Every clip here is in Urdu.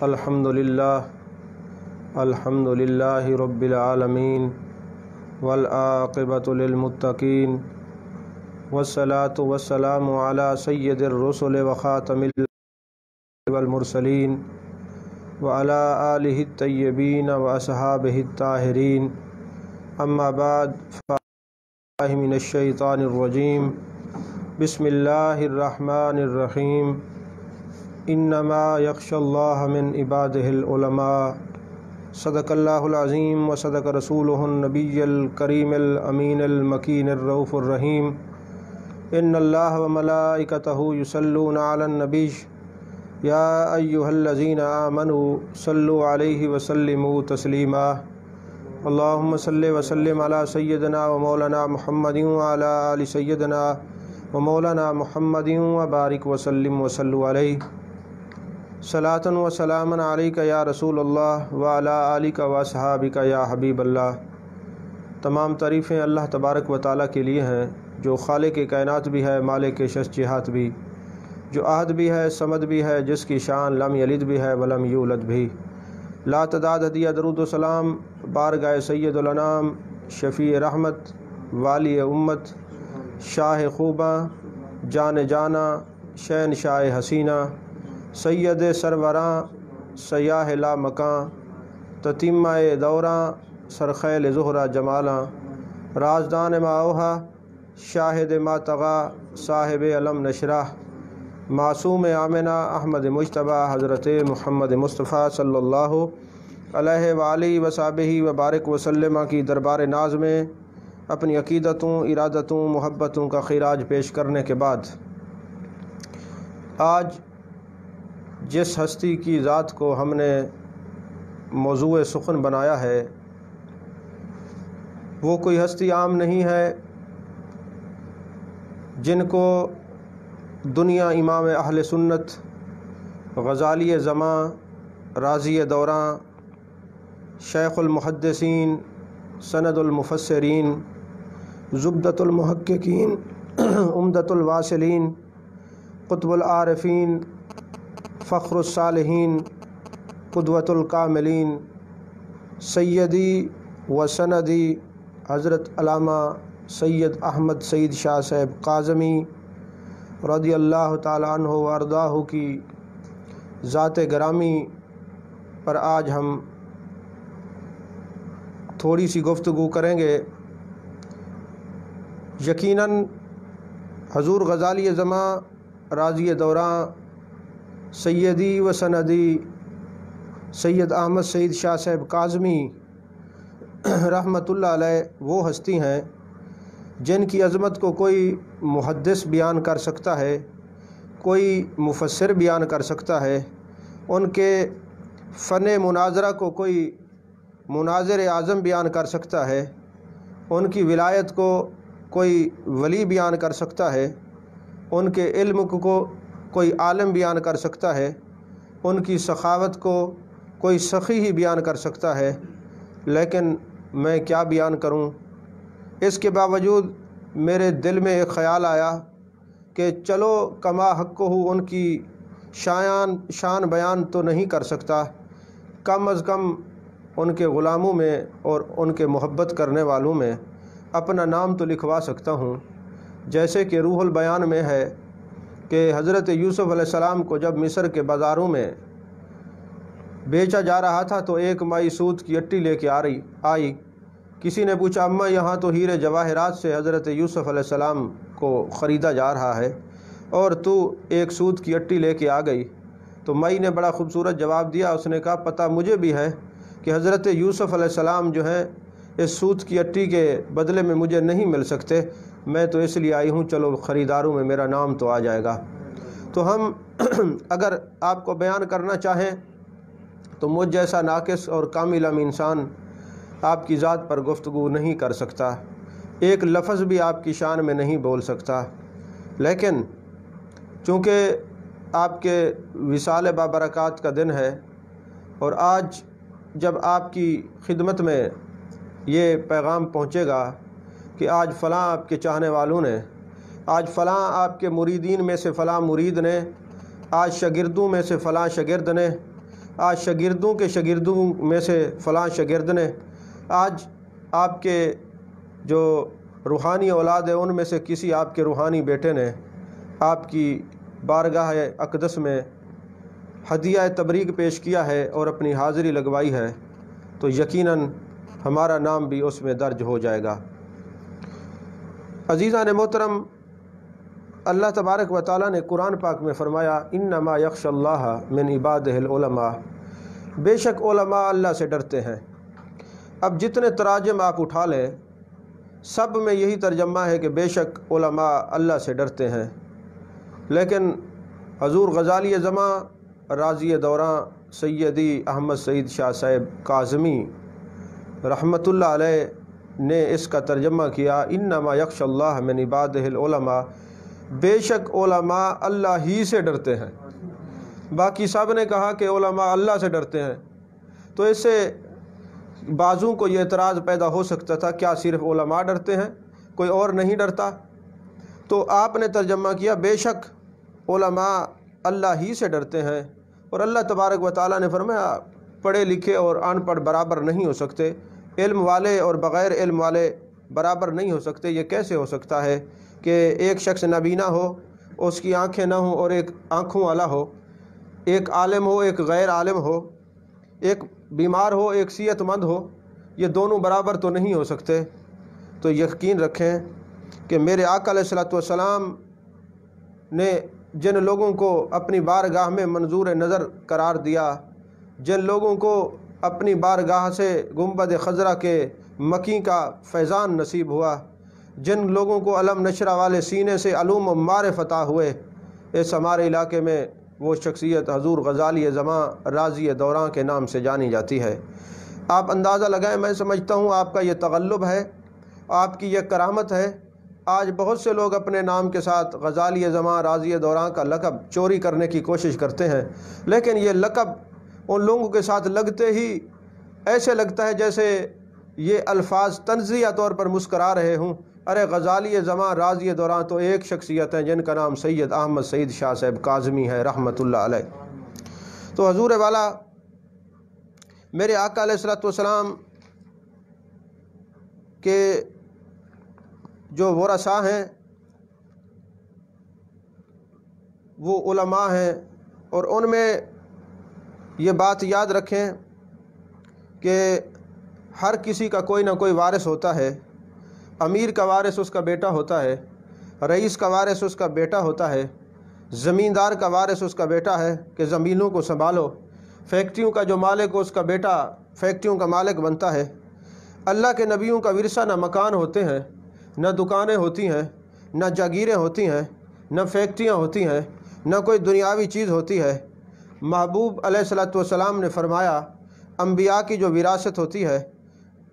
الحمدللہ رب العالمین والعاقبۃ للمتقین والصلاة والسلام علی سید الرسل وخاتم والمرسلین وعلی آلہ الطیبین واصحابہ الطاہرین اما بعد فاعوذ من الشیطان الرجیم بسم اللہ الرحمن الرحیم انما یخشی اللہ من عبادہ العلماء صدق اللہ العظیم وصدق رسولہ النبی الکریم الامین المکین الرؤوف الرحیم ان اللہ وملائکتہ یصلون علی النبی یا ایہا الذین آمنوا صلوا علیہ وسلموا تسلیما اللہم صلی وسلم علی سیدنا و مولانا محمد وعلی آل سیدنا و مولانا محمد وبارک وسلم وصلوا علیہ صلاۃ و سلام علیک یا رسول اللہ وعلی آلک و اصحابک یا حبیب اللہ۔ تمام تعریفیں اللہ تبارک و تعالیٰ کے لیے ہیں جو خالق کائنات بھی ہے، مالک شش جہات بھی، جو احد بھی ہے، صمد بھی ہے، جس کی شان لم یلد بھی ہے ولم یولد بھی۔ لا تعداد ہدیہ درود و سلام بارگاہ سید الانام، شفیع رحمت، والی امت، شاہ خوباں، جان جانا، شہنشاہ حسینہ، سید سروراں، سیاہ لا مکاں، تتیمہ دوراں، سرخیل زہرہ جمالاں، رازدان ما اوہا، شاہد ما طغا، صاحب علم نشرح، معصوم آمنہ احمد مجتبیٰ حضرت محمد مصطفیٰ صلی اللہ علیہ وآلہ وصحبہ وبارک وسلم کی دربار ناز میں اپنی عقیدتوں، ارادتوں، محبتوں کا خراج پیش کرنے کے بعد آج جس ہستی کی ذات کو ہم نے موضوع سخن بنایا ہے وہ کوئی ہستی عام نہیں ہے جن کو دنیا امام اہل سنت، غزالی زماں، رازی دوراں، شیخ المحدثین، سند المفسرین، زبدۃ المحققین، عمدۃ الواصلین، قطب العارفین، فخر الصالحین، قدوۃ الکاملین، سیدی و سندی حضرت علامہ سید احمد سعید شاہ صاحب کاظمی رضی اللہ تعالیٰ عنہ و ارضاہ کی ذات گرامی پر آج ہم تھوڑی سی گفتگو کریں گے۔ یقیناً حضور غزالی زماں، رازی دوراں، سیدی و سندی سید احمد سعید شاہ صاحب کاظمی رحمۃ اللہ علیہ وہ ہستی ہیں جن کی عظمت کو کوئی محدث بیان کر سکتا ہے، کوئی مفسر بیان کر سکتا ہے، ان کے فن مناظرہ کو کوئی مناظر اعظم بیان کر سکتا ہے، ان کی ولایت کو کوئی ولی بیان کر سکتا ہے، ان کے علم کو کوئی عالم بیان کر سکتا ہے، ان کی سخاوت کو کوئی سخی ہی بیان کر سکتا ہے، لیکن میں کیا بیان کروں؟ اس کے باوجود میرے دل میں ایک خیال آیا کہ چلو کما حق ہو ان کی شان بیان تو نہیں کر سکتا، کم از کم ان کے غلاموں میں اور ان کے محبت کرنے والوں میں اپنا نام تو لکھوا سکتا ہوں۔ جیسے کہ روح البیان میں ہے کہ حضرت یوسف علیہ السلام کو جب مصر کے بازاروں میں بیچا جا رہا تھا تو ایک مائی سود کی اٹی لے کے آئی۔ کسی نے پوچھا اماں یہاں تو ہیرے جواہرات سے حضرت یوسف علیہ السلام کو خریدا جا رہا ہے اور تو ایک سود کی اٹی لے کے آ گئی؟ تو مائی نے بڑا خوبصورت جواب دیا، اس نے کہا پتہ مجھے بھی ہے کہ حضرت یوسف علیہ السلام جو ہیں اس سود کی اٹی کے بدلے میں مجھے نہیں مل سکتے، میں تو اس لیے آئی ہوں، چلو خریداروں میں میرا نام تو آ جائے گا۔ تو ہم اگر آپ کو بیان کرنا چاہیں تو مجھ جیسا ناقص اور کامل انسان آپ کی ذات پر گفتگو نہیں کر سکتا، ایک لفظ بھی آپ کی شان میں نہیں بول سکتا، لیکن چونکہ آپ کے وصال بابرکات کا دن ہے اور آج جب آپ کی خدمت میں یہ پیغام پہنچے گا کہ آج فلاں آپ کے چاہنے والوں نے، آج فلاں آپ کے مریدین میں سے فلاں مرید نے، آج شاگردوں میں سے فلاں شاگرد نے، آج شاگردوں کے شاگردوں میں سے فلاں شاگرد نے، آج آپ کے جو روحانی اولاد ہے ان میں سے کسی آپ کے روحانی بیٹے نے آپ کی بارگاہ اقدس میں ہدیہ تبریک پیش کیا ہے اور اپنی حاضری لگوائی ہے، تو یقیناً ہمارا نام بھی اس میں درج ہو جائے گا۔ عزیزان محترم، اللہ تبارک و تعالیٰ نے قرآن پاک میں فرمایا انما یخشی اللہ من عبادہ العلماء، بے شک علماء اللہ سے ڈرتے ہیں۔ اب جتنے تراجم آپ اٹھا لیں سب میں یہی ترجمہ ہے کہ بے شک علماء اللہ سے ڈرتے ہیں، لیکن حضور غزالی زماں راضی دوراں سیدی احمد سعید شاہ صاحب کاظمی رحمۃ اللہ علیہ نے اس کا ترجمہ کیا انما یخشی اللہ من عبادہ العلماء، بے شک علماء اللہ ہی سے ڈرتے ہیں۔ باقی سب نے کہا کہ علماء اللہ سے ڈرتے ہیں، تو اس سے بعضوں کو یہ اعتراض پیدا ہو سکتا تھا کیا صرف علماء ڈرتے ہیں، کوئی اور نہیں ڈرتا؟ تو آپ نے ترجمہ کیا بے شک علماء اللہ ہی سے ڈرتے ہیں، اور اللہ تبارک و تعالیٰ نے فرمایا پڑھے لکھے اور ان پڑھ برابر نہیں ہو سکتے، علم والے اور بغیر علم والے برابر نہیں ہو سکتے۔ یہ کیسے ہو سکتا ہے کہ ایک شخص نابینا ہو، اس کی آنکھیں نہ ہوں، اور ایک آنکھوں والا ہو، ایک عالم ہو ایک غیر عالم ہو، ایک بیمار ہو ایک صحت مند ہو، یہ دونوں برابر تو نہیں ہو سکتے؟ تو یقین رکھیں کہ میرے آقا علیہ الصلوۃ والسلام نے جن لوگوں کو اپنی بارگاہ میں منظور نظر قرار دیا، جن لوگوں کو اپنی بارگاہ سے گنبد خضرا کے مکی کا فیضان نصیب ہوا، جن لوگوں کو علم نشرہ والے سینے سے علوم و معرفت ہوئے، اس ہمارے علاقے میں وہ شخصیت حضور غزالی زماں راضی دوراں کے نام سے جانی جاتی ہے۔ آپ اندازہ لگائیں، میں سمجھتا ہوں آپ کا یہ تغلب ہے، آپ کی یہ کرامت ہے۔ آج بہت سے لوگ اپنے نام کے ساتھ غزالی زماں راضی دوراں کا لقب چوری کرنے کی کوشش کرتے ہیں، لیکن یہ لقب ان لوگوں کے ساتھ لگتے ہی ایسے لگتا ہے جیسے یہ الفاظ طنزیہ طور پر مسکرا رہے ہوں۔ ارے غزالی زماں راضی دوراں تو ایک شخصیت ہیں جن کا نام سید احمد سعید شاہ صاحب کاظمی ہے رحمۃ اللہ علیہ۔ تو حضور والا میرے آقا علیہ الصلوۃ والسلام کے جو ورثاء ہیں وہ علماء ہیں، اور ان میں یہ بات یاد رکھیں کہ ہر کسی کا کوئی نہ کوئی وارث ہوتا ہے۔ امیر کا وارث اس کا بیٹا ہوتا ہے، رئیس کا وارث اس کا بیٹا ہوتا ہے، زمیندار کا وارث اس کا بیٹا ہے کہ زمینوں کو سنبھالو، فیکٹریوں کا جو مالک ہو اس کا بیٹا فیکٹریوں کا مالک بنتا ہے۔ اللہ کے نبیوں کا ورثہ نہ مکان ہوتے ہیں، نہ دکانیں ہوتی ہیں، نہ جاگیریں ہوتی ہیں، نہ فیکٹریاں ہوتی ہیں، نہ کوئی دنیاوی چیز ہوتی ہے۔ محبوب علیہ الصلوۃ والسلام نے فرمایا انبیاء کی جو وراثت ہوتی ہے،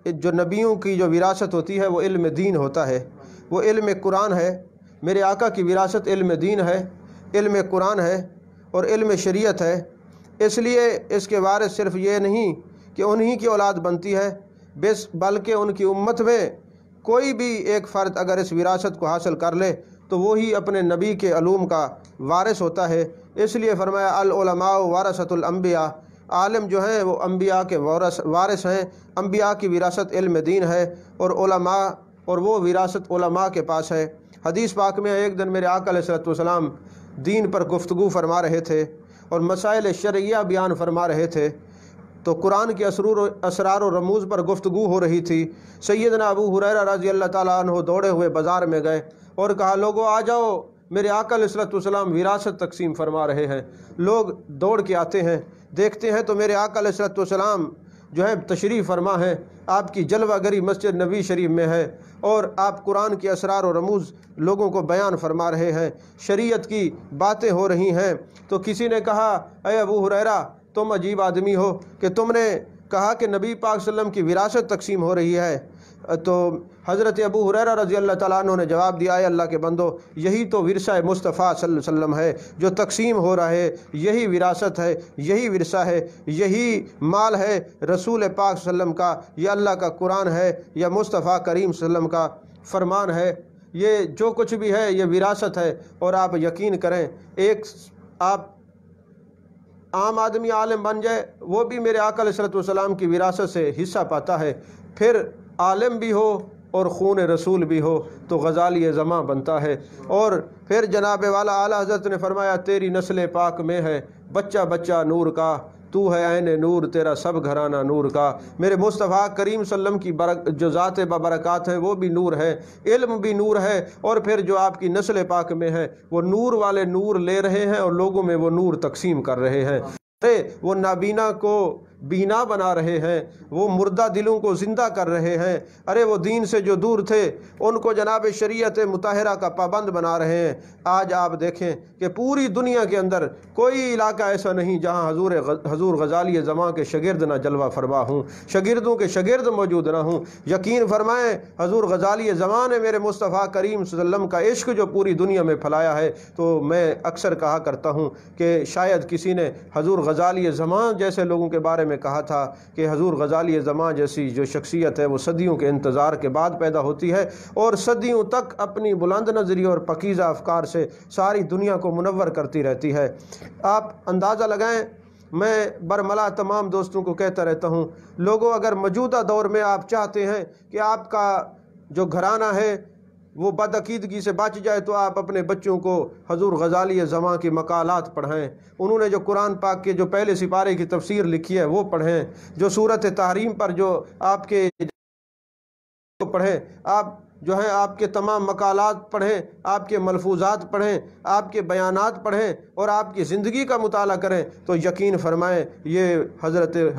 جو نبیوں کی جو وراثت ہوتی ہے وہ علم دین ہوتا ہے، وہ علم قرآن ہے۔ میرے آقا کی وراثت علم دین ہے، علم قرآن ہے اور علم شریعت ہے۔ اس لیے اس کے وارث صرف یہ نہیں کہ انہی کی اولاد بنتی ہے، بلکہ ان کی امت میں کوئی بھی ایک فرد اگر اس وراثت کو حاصل کر لے تو وہی اپنے نبی کے علوم کا وارث ہوتا ہے۔ اس لیے فرمایا العلماء ورثۃ الانبیاء، عالم جو ہیں وہ انبیاء کے وارث ہیں، انبیاء کی وراثت علم دین ہے، اور علماء اور وہ وراثت علماء کے پاس ہے۔ حدیث پاک میں ایک دن میرے آقا علیہ الصلوۃ والسلام دین پر گفتگو فرما رہے تھے اور مسائل شرعیہ بیان فرما رہے تھے، تو قرآن کے اسرار و رموز پر گفتگو ہو رہی تھی۔ سیدنا ابو ہریرہ رضی اللہ تعالیٰ عنہ دوڑے ہوئے بازار میں گئے اور کہا لوگوں آ جاؤ، میرے آقا علیہ الصلوۃ والسلام وراثت تقسیم فرما رہے ہیں۔ لوگ دوڑ کے آتے ہیں، دیکھتے ہیں تو میرے آقا علیہ الصلوۃ والسلام جو ہے تشریف فرما ہے، آپ کی جلوہ گری مسجد نبی شریف میں ہے، اور آپ قرآن کے اسرار و رموز لوگوں کو بیان فرما رہے ہیں، شریعت کی باتیں ہو رہی ہیں۔ تو کسی نے کہا اے ابو ہریرہ تم عجیب آدمی ہو کہ تم نے کہا کہ نبی پاک صلی اللہ علیہ وسلم کی وراثت تقسیم ہو رہی ہے۔ تو حضرت ابو ہریرہ رضی اللہ تعالیٰ عنہ نے جواب دیا اے اللہ کے بندو، یہی تو ورثہ مصطفیٰ صلی اللہ علیہ وسلم ہے جو تقسیم ہو رہا ہے، یہی وراثت ہے، یہی ورثہ ہے، یہی مال ہے رسول پاک صلی اللہ علیہ وسلم کا، یہ اللہ کا قرآن ہے یا مصطفیٰ کریم صلی اللہ علیہ وسلم کا فرمان ہے، یہ جو کچھ بھی ہے یہ وراثت ہے۔ اور آپ یقین کریں، ایک آپ عام آدمی عالم بن جائے وہ بھی میرے آقا علیہ السلام کی وراثت سے حصہ پاتا ہے، پھر عالم بھی ہو اور خون رسول بھی ہو تو غزالی زماں بنتا ہے۔ اور پھر جناب والا اعلیٰ حضرت نے فرمایا تیری نسل پاک میں ہے بچہ بچہ نور کا، تو ہے عین نور تیرا سب گھرانہ نور کا۔ میرے مصطفیٰ کریم صلی اللہ علیہ وسلم کی جو ذات ببرکات ہے وہ بھی نور ہے، علم بھی نور ہے، اور پھر جو آپ کی نسل پاک میں ہے وہ نور والے نور لے رہے ہیں اور لوگوں میں وہ نور تقسیم کر رہے ہیں۔ وہ نابینا کو بینا بنا رہے ہیں، وہ مردہ دلوں کو زندہ کر رہے ہیں، ارے وہ دین سے جو دور تھے ان کو جناب شریعت مطہرہ کا پابند بنا رہے ہیں۔ آج آپ دیکھیں کہ پوری دنیا کے اندر کوئی علاقہ ایسا نہیں جہاں حضور غزالی زماں کے شاگرد نہ جلوہ فرما ہوں، شاگردوں کے شاگرد موجود نہ ہوں۔ یقین فرمائیں حضور غزالی زماں نے میرے مصطفیٰ کریم صلی اللہ علیہ وسلم کا عشق جو پوری دنیا میں پھیلایا ہے، تو میں اکثر کہا کرتا ہوں کہ شاید کسی نے حضور غزالی زماں جیسے لوگوں کے بارے میں کہا تھا کہ حضور غزالی زماں جیسی جو شخصیت ہے وہ صدیوں کے انتظار کے بعد پیدا ہوتی ہے اور صدیوں تک اپنی بلند نظری اور پاکیزہ افکار سے ساری دنیا کو منور کرتی رہتی ہے۔ آپ اندازہ لگائیں، میں برملا تمام دوستوں کو کہتا رہتا ہوں، لوگوں اگر موجودہ دور میں آپ چاہتے ہیں کہ آپ کا جو گھرانہ ہے وہ بدعقیدگی سے بچ جائے تو آپ اپنے بچوں کو حضور غزالی زماں کی مقالات پڑھائیں، انہوں نے جو قرآن پاک کے جو پہلے سپارے کی تفسیر لکھی ہے وہ پڑھیں، جو سورۃ تحریم پر جو آپ کے پڑھیں، آپ جو ہیں آپ کے تمام مقالات پڑھیں، آپ کے ملفوظات پڑھیں، آپ کے بیانات پڑھیں اور آپ کی زندگی کا مطالعہ کریں تو یقین فرمائیں یہ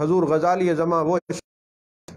حضور غزالی زماں وہ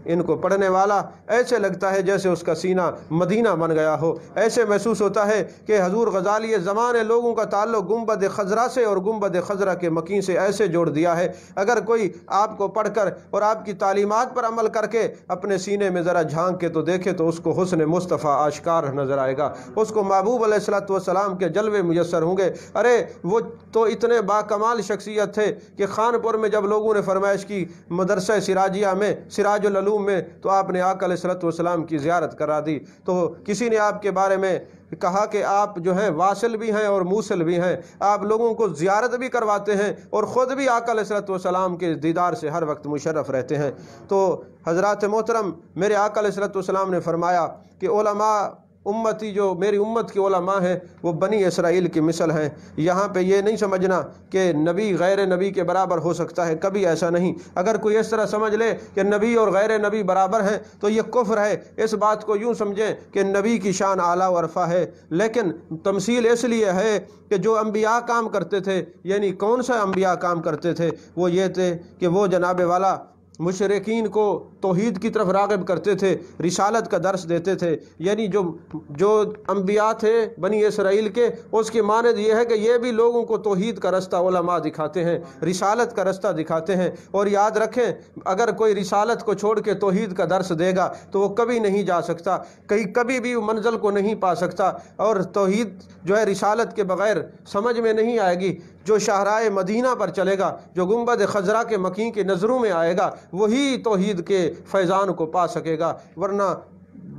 ان کو پڑھنے والا ایسے لگتا ہے جیسے اس کا سینہ مدینہ بن گیا ہو، ایسے محسوس ہوتا ہے کہ حضور غزالی زماں نے لوگوں کا تعلق گنبد خضرا سے اور گنبد خضرا کے مکین سے ایسے جوڑ دیا ہے، اگر کوئی آپ کو پڑھ کر اور آپ کی تعلیمات پر عمل کر کے اپنے سینے میں ذرا جھانک کے تو دیکھے تو اس کو حسن مصطفیٰ آشکار نظر آئے گا، اس کو محبوب علیہ السلام کے جلوے میسر ہوں گے۔ ارے وہ تو اتنے باکمال شخصیت تھے کہ خانپور میں جب لوگوں نے فرمائش کی مدرسہ سراجیہ میں سراج العلوم میں تو آپ نے آقا علیہ السلام کی زیارت کرا دی، تو کسی نے آپ کے بارے میں کہا کہ آپ جو ہیں واصل بھی ہیں اور موصل بھی ہیں، آپ لوگوں کو زیارت بھی کرواتے ہیں اور خود بھی آقا علیہ السلام کے دیدار سے ہر وقت مشرف رہتے ہیں۔ تو حضرات محترم، میرے آقا علیہ السلام نے فرمایا کہ علماء امتی جو میری امت کی علماء ہیں وہ بنی اسرائیل کی مثل ہیں۔ یہاں پہ یہ نہیں سمجھنا کہ نبی غیر نبی کے برابر ہو سکتا ہے، کبھی ایسا نہیں۔ اگر کوئی اس طرح سمجھ لے کہ نبی اور غیر نبی برابر ہیں تو یہ کفر ہے۔ اس بات کو یوں سمجھیں کہ نبی کی شان اعلیٰ و عرفہ ہے، لیکن تمثیل اس لیے ہے کہ جو انبیاء کام کرتے تھے، یعنی کون سا انبیاء کام کرتے تھے، وہ یہ تھے کہ وہ جناب والا مشرکین کو توحید کی طرف راغب کرتے تھے، رسالت کا درس دیتے تھے، یعنی جو انبیاء تھے بنی اسرائیل کے، اس کی مانند یہ ہے کہ یہ بھی لوگوں کو توحید کا رستہ علماء دکھاتے ہیں، رسالت کا رستہ دکھاتے ہیں۔ اور یاد رکھیں اگر کوئی رسالت کو چھوڑ کے توحید کا درس دے گا تو وہ کبھی نہیں جا سکتا، کبھی بھی منزل کو نہیں پا سکتا، اور توحید جو ہے رسالت کے بغیر سمجھ میں نہیں آئے گی۔ جو شاہراہ مدینہ پر چلے گا، جو گنبد خضرا کے مکین کی نظروں میں آئے گا، وہی توحید کے فیضان کو پا سکے گا، ورنہ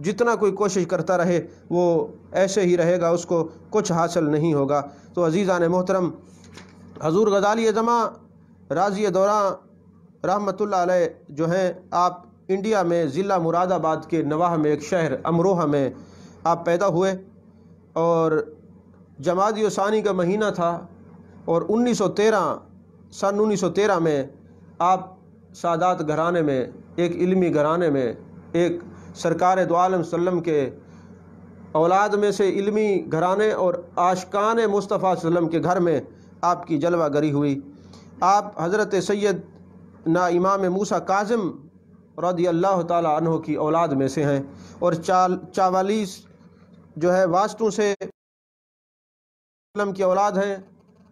جتنا کوئی کوشش کرتا رہے وہ ایسے ہی رہے گا، اس کو کچھ حاصل نہیں ہوگا۔ تو عزیزان محترم، حضور غزالی زماں راضی دوراں رحمۃ اللہ علیہ جو ہیں، آپ انڈیا میں ضلع مراد آباد کے نواح میں ایک شہر امروہہ میں آپ پیدا ہوئے، اور جمادی الثانی کا مہینہ تھا، اور 1913 میں آپ سادات گھرانے میں، ایک علمی گھرانے میں، ایک سرکار دو عالم صلی اللہ علیہ وسلم کے اولاد میں سے علمی گھرانے اور عاشقان مصطفیٰ صلی اللہ علیہ وسلم کے گھر میں آپ کی جلوہ گری ہوئی۔ آپ حضرت سیدنا امام موسیٰ کاظم رضی اللہ تعالی عنہ کی اولاد میں سے ہیں، اور 44 جو ہے واسطوں سے کی اولاد ہیں۔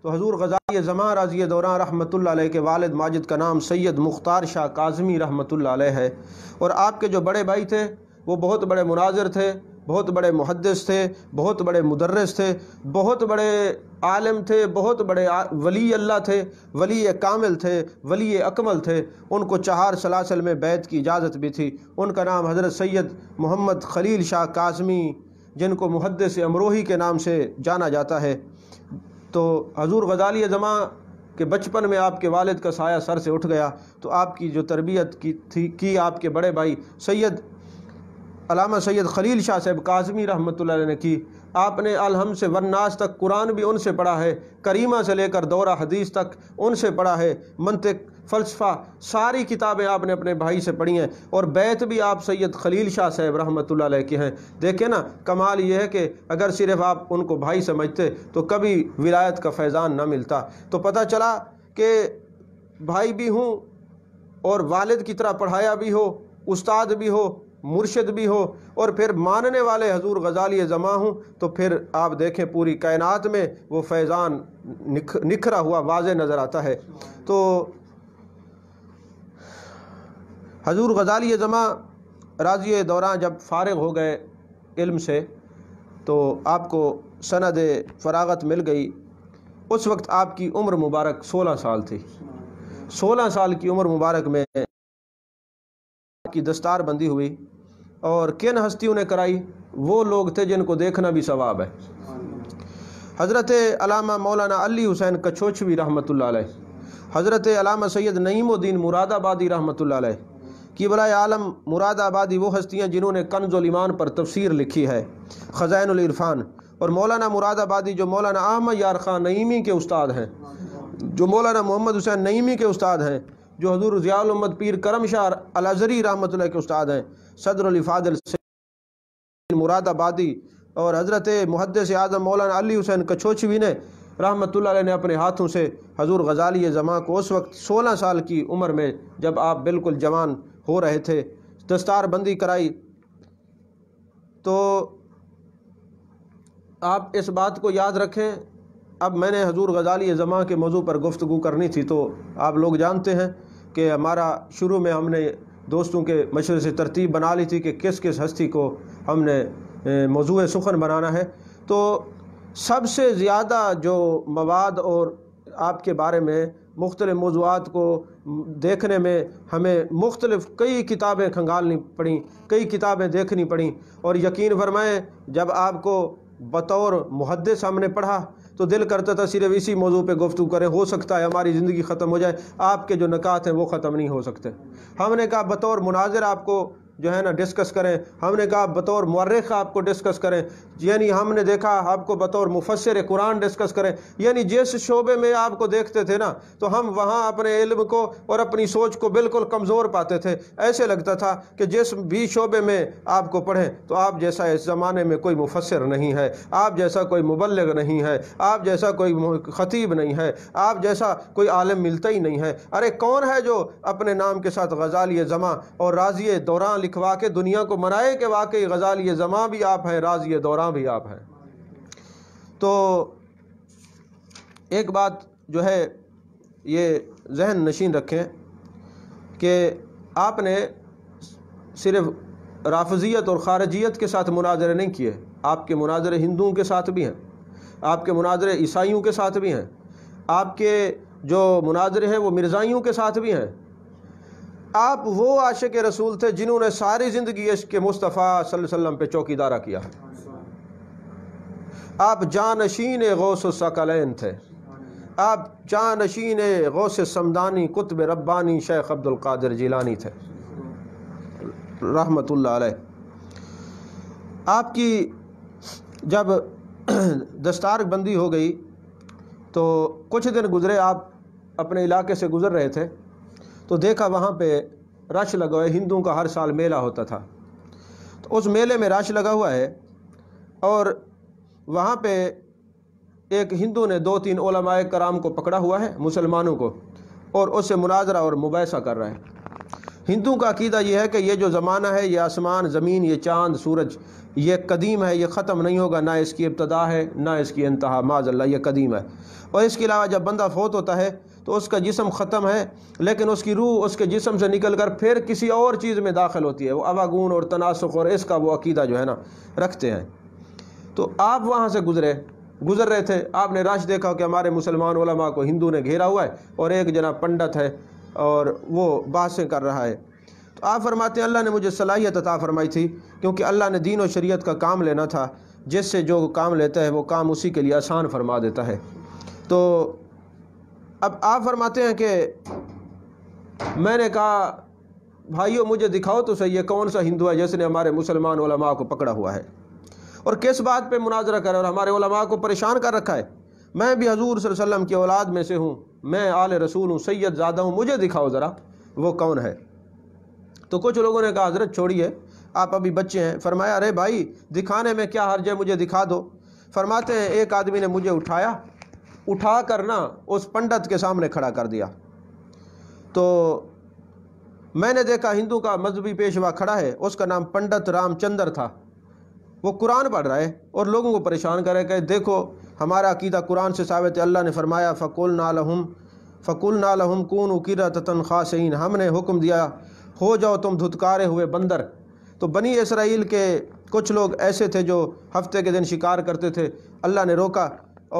تو حضور غزالی زماں راضی دوراں رحمۃ اللہ علیہ کے والد ماجد کا نام سید مختار شاہ کاظمی رحمۃ اللہ علیہ ہے، اور آپ کے جو بڑے بھائی تھے وہ بہت بڑے مناظر تھے، بہت بڑے محدث تھے، بہت بڑے مدرس تھے، بہت بڑے عالم تھے، بہت بڑے ولی اللہ تھے، ولی کامل تھے، ولی اکمل تھے۔ ان کو 4 سلاسل میں بیعت کی اجازت بھی تھی۔ ان کا نام حضرت سید محمد خلیل شاہ کاظمی، جن کو محدث امروہی کے نام سے جانا جاتا ہے۔ تو حضور غزالی زماں کہ بچپن میں آپ کے والد کا سایہ سر سے اٹھ گیا، تو آپ کی جو تربیت کی آپ کے بڑے بھائی علامہ سید خلیل شاہ صاحب کاظمی رحمۃ اللہ علیہ نے کی۔ آپ نے الحم سے والناس تک قرآن بھی ان سے پڑھا ہے، کریمہ سے لے کر دورہ حدیث تک ان سے پڑھا ہے، منطق، فلسفہ، ساری کتابیں آپ نے اپنے بھائی سے پڑھی ہیں، اور بیت بھی آپ سید خلیل شاہ صاحب رحمۃ اللہ علیہ کے ہیں۔ دیکھیں نا، کمال یہ ہے کہ اگر صرف آپ ان کو بھائی سمجھتے تو کبھی ولایت کا فیضان نہ ملتا۔ تو پتہ چلا کہ بھائی بھی ہوں اور والد کی طرح پڑھایا بھی ہو، استاد بھی ہو، مرشد بھی ہو، اور پھر ماننے والے حضور غزالی زماں ہوں، تو پھر آپ دیکھیں پوری کائنات میں وہ فیضان نکھرا ہوا واضح نظر آتا ہے۔ تو حضور غزالی زماں راضی دوران جب فارغ ہو گئے علم سے تو آپ کو سند فراغت مل گئی۔ اس وقت آپ کی عمر مبارک 16 سال تھی۔ 16 سال کی عمر مبارک میں کی دستار بندی ہوئی، اور کن ہستیوں نے کرائی؟ وہ لوگ تھے جن کو دیکھنا بھی ثواب ہے۔ حضرت علامہ مولانا علی حسین کچھوچھوی رحمۃ اللہ علیہ، حضرت علامہ سید نعیم الدین مراد آبادی رحمۃ اللہ علیہ، قبلۂ عالم مراد آبادی وہ ہستیاں جنہوں نے کنز الایمان پر تفسیر لکھی ہے، خزائن العرفان، اور مولانا مراد آبادی جو مولانا احمد یار خان نعیمی کے استاد ہیں، جو مولانا محمد حسین نعیمی کے استاد ہیں، جو حضور ضیاء الامت پیر کرم شاہ الازہری رحمۃ اللہ کے استاد ہیں، صدر علی فاضل مراد آبادی، اور حضرت محدث اعظم مولانا علی حسین کچھوچھوی نے رحمۃ اللہ علیہ نے اپنے ہاتھوں سے حضور غزالی زماں کو اس وقت 16 سال کی عمر میں، جب آپ بالکل جوان ہو رہے تھے، دستار بندی کرائی۔ تو آپ اس بات کو یاد رکھیں، اب میں نے حضور غزالی زماں کے موضوع پر گفتگو کرنی تھی، تو آپ لوگ جانتے ہیں کہ ہمارا شروع میں ہم نے دوستوں کے مشورے سے ترتیب بنا لی تھی کہ کس کس ہستی کو ہم نے موضوع سخن بنانا ہے۔ تو سب سے زیادہ جو مواد اور آپ کے بارے میں مختلف موضوعات کو دیکھنے میں ہمیں مختلف کئی کتابیں کھنگالنی پڑیں، کئی کتابیں دیکھنی پڑیں، اور یقین فرمائیں جب آپ کو بطور محدث ہم نے پڑھا تو دل کرتا تھا صرف اسی موضوع پہ گفتگو کریں، ہو سکتا ہے ہماری زندگی ختم ہو جائے، آپ کے جو نکات ہیں وہ ختم نہیں ہو سکتے۔ ہم نے کہا بطور مناظر آپ کو جو ہے نا ڈسکس کریں، ہم نے کہا بطور مورخ آپ کو ڈسکس کریں، یعنی ہم نے دیکھا آپ کو بطور مفسر قرآن ڈسکس کریں، یعنی جس شعبے میں آپ کو دیکھتے تھے نا تو ہم وہاں اپنے علم کو اور اپنی سوچ کو بالکل کمزور پاتے تھے۔ ایسے لگتا تھا کہ جس بھی شعبے میں آپ کو پڑھیں تو آپ جیسا اس زمانے میں کوئی مفسر نہیں ہے، آپ جیسا کوئی مبلغ نہیں ہے، آپ جیسا کوئی خطیب نہیں ہے، آپ جیسا کوئی عالم ملتا ہی نہیں ہے۔ ارے کون ہے جو اپنے نام کے ساتھ غزالی زماں اور راضی دوران لکھوا کے دنیا کو منائے کہ واقعی غزالی زماں بھی آپ ہیں، راضی دوران بھی آپ ہیں؟ تو ایک بات جو ہے یہ ذہن نشین رکھیں کہ آپ نے صرف رافضیت اور خارجیت کے ساتھ مناظرے نہیں کیے، آپ کے مناظرے ہندوؤں کے ساتھ بھی ہیں، آپ کے مناظرے عیسائیوں کے ساتھ بھی ہیں، آپ کے جو مناظرے ہیں وہ مرزائیوں کے ساتھ بھی ہیں۔ آپ وہ عاشق رسول تھے جنہوں نے ساری زندگی عشق مصطفیٰ صلی اللہ علیہ وسلم پہ چوکیدارہ کیا ہے۔ آپ جانشین غوث الثقلین تھے، آپ جانشین غوث سمدانی قطب ربانی شیخ عبد القادر جیلانی تھے رحمۃ اللہ علیہ۔ آپ کی جب دستار بندی ہو گئی تو کچھ دن گزرے، آپ اپنے علاقے سے گزر رہے تھے تو دیکھا وہاں پہ رش لگا ہوا ہے، ہندوؤں کا ہر سال میلہ ہوتا تھا، تو اس میلے میں رش لگا ہوا ہے، اور وہاں پہ ایک ہندو نے 2-3 علماء کرام کو پکڑا ہوا ہے مسلمانوں کو، اور اس سے مناظرہ اور مباحثہ کر رہے ہیں۔ ہندوؤں کا عقیدہ یہ ہے کہ یہ جو زمانہ ہے، یہ آسمان، زمین، یہ چاند، سورج، یہ قدیم ہے، یہ ختم نہیں ہوگا، نہ اس کی ابتدا ہے نہ اس کی انتہا، معاذ اللہ یہ قدیم ہے۔ اور اس کے علاوہ جب بندہ فوت ہوتا ہے تو اس کا جسم ختم ہے، لیکن اس کی روح اس کے جسم سے نکل کر پھر کسی اور چیز میں داخل ہوتی ہے، وہ اواگون اور تناسخ اور اس کا وہ عقیدہ جو ہے نا رکھتے ہیں۔ تو آپ وہاں سے گزر رہے تھے، آپ نے رش دیکھا کہ ہمارے مسلمان علماء کو ہندو نے گھیرا ہوا ہے، اور ایک جناب پنڈت ہے اور وہ بحثیں کر رہا ہے۔ تو آپ فرماتے ہیں اللہ نے مجھے صلاحیت عطا فرمائی تھی، کیونکہ اللہ نے دین و شریعت کا کام لینا تھا، جس سے جو کام لیتا ہے وہ کام اسی کے لیے آسان فرما دیتا ہے۔ تو اب آپ فرماتے ہیں کہ میں نے کہا بھائیو مجھے دکھاؤ تو صحیح ہے کون سا ہندو ہے جس نے ہمارے مسلمان علماء کو پکڑا ہوا ہے اور کس بات پہ مناظرہ کر رہا ہے اور ہمارے علماء کو پریشان کر رکھا ہے. میں بھی حضور صلی اللہ علیہ وسلم کی اولاد میں سے ہوں, میں آل رسول ہوں, سید زادہ ہوں, مجھے دکھاؤ ذرا وہ کون ہے. تو کچھ لوگوں نے کہا حضرت چھوڑیے آپ ابھی بچے ہیں. فرمایا ارے بھائی دکھانے میں کیا حرج ہے, مجھے دکھا دو. فرماتے ہیں ایک آدمی نے مجھے اٹھا کر نا اس پنڈت کے سامنے کھڑا کر دیا. تو میں نے دیکھا ہندو کا مذہبی پیشوا کھڑا ہے, اس کا نام پنڈت رام چندر تھا. وہ قرآن پڑھ رہا ہے اور لوگوں کو پریشان کر رہا ہے کہ دیکھو ہمارا عقیدہ قرآن سے ثابت ہے. اللہ نے فرمایا فَقُلْنَا لَهُمْ كُونُوا قِرَدَةً خَاسِئِينَ, ہم نے حکم دیا ہو جاؤ تم دھتکارے ہوئے بندر. تو بنی اسرائیل کے کچھ لوگ ایسے تھے جو ہفتے کے دن شکار کرتے تھے, اللہ نے روکا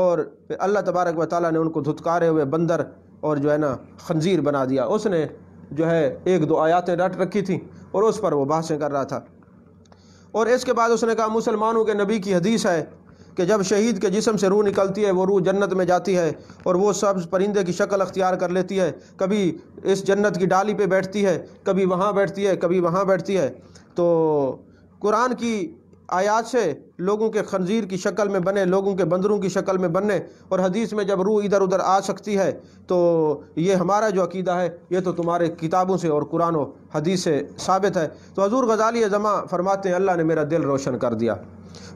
اور پھر اللہ تبارک و تعالیٰ نے ان کو دھتکارے ہوئے بندر اور جو ہے نا خنزیر بنا دیا. اس نے جو ہے ایک دو آیاتیں رٹ رکھی تھیں اور اس پر وہ بحثیں کر رہا تھا. اور اس کے بعد اس نے کہا مسلمانوں کے نبی کی حدیث ہے کہ جب شہید کے جسم سے روح نکلتی ہے وہ روح جنت میں جاتی ہے اور وہ سبز پرندے کی شکل اختیار کر لیتی ہے, کبھی اس جنت کی ڈالی پہ بیٹھتی ہے, کبھی وہاں بیٹھتی ہے, کبھی وہاں بیٹھتی ہے. تو قرآن کی آیات سے لوگوں کے خنزیر کی شکل میں بنے, لوگوں کے بندروں کی شکل میں بننے, اور حدیث میں جب روح ادھر ادھر آ سکتی ہے تو یہ ہمارا جو عقیدہ ہے یہ تو تمہارے کتابوں سے اور قرآن و حدیث سے ثابت ہے. تو حضور غزالی زماں فرماتے ہیں اللہ نے میرا دل روشن کر دیا,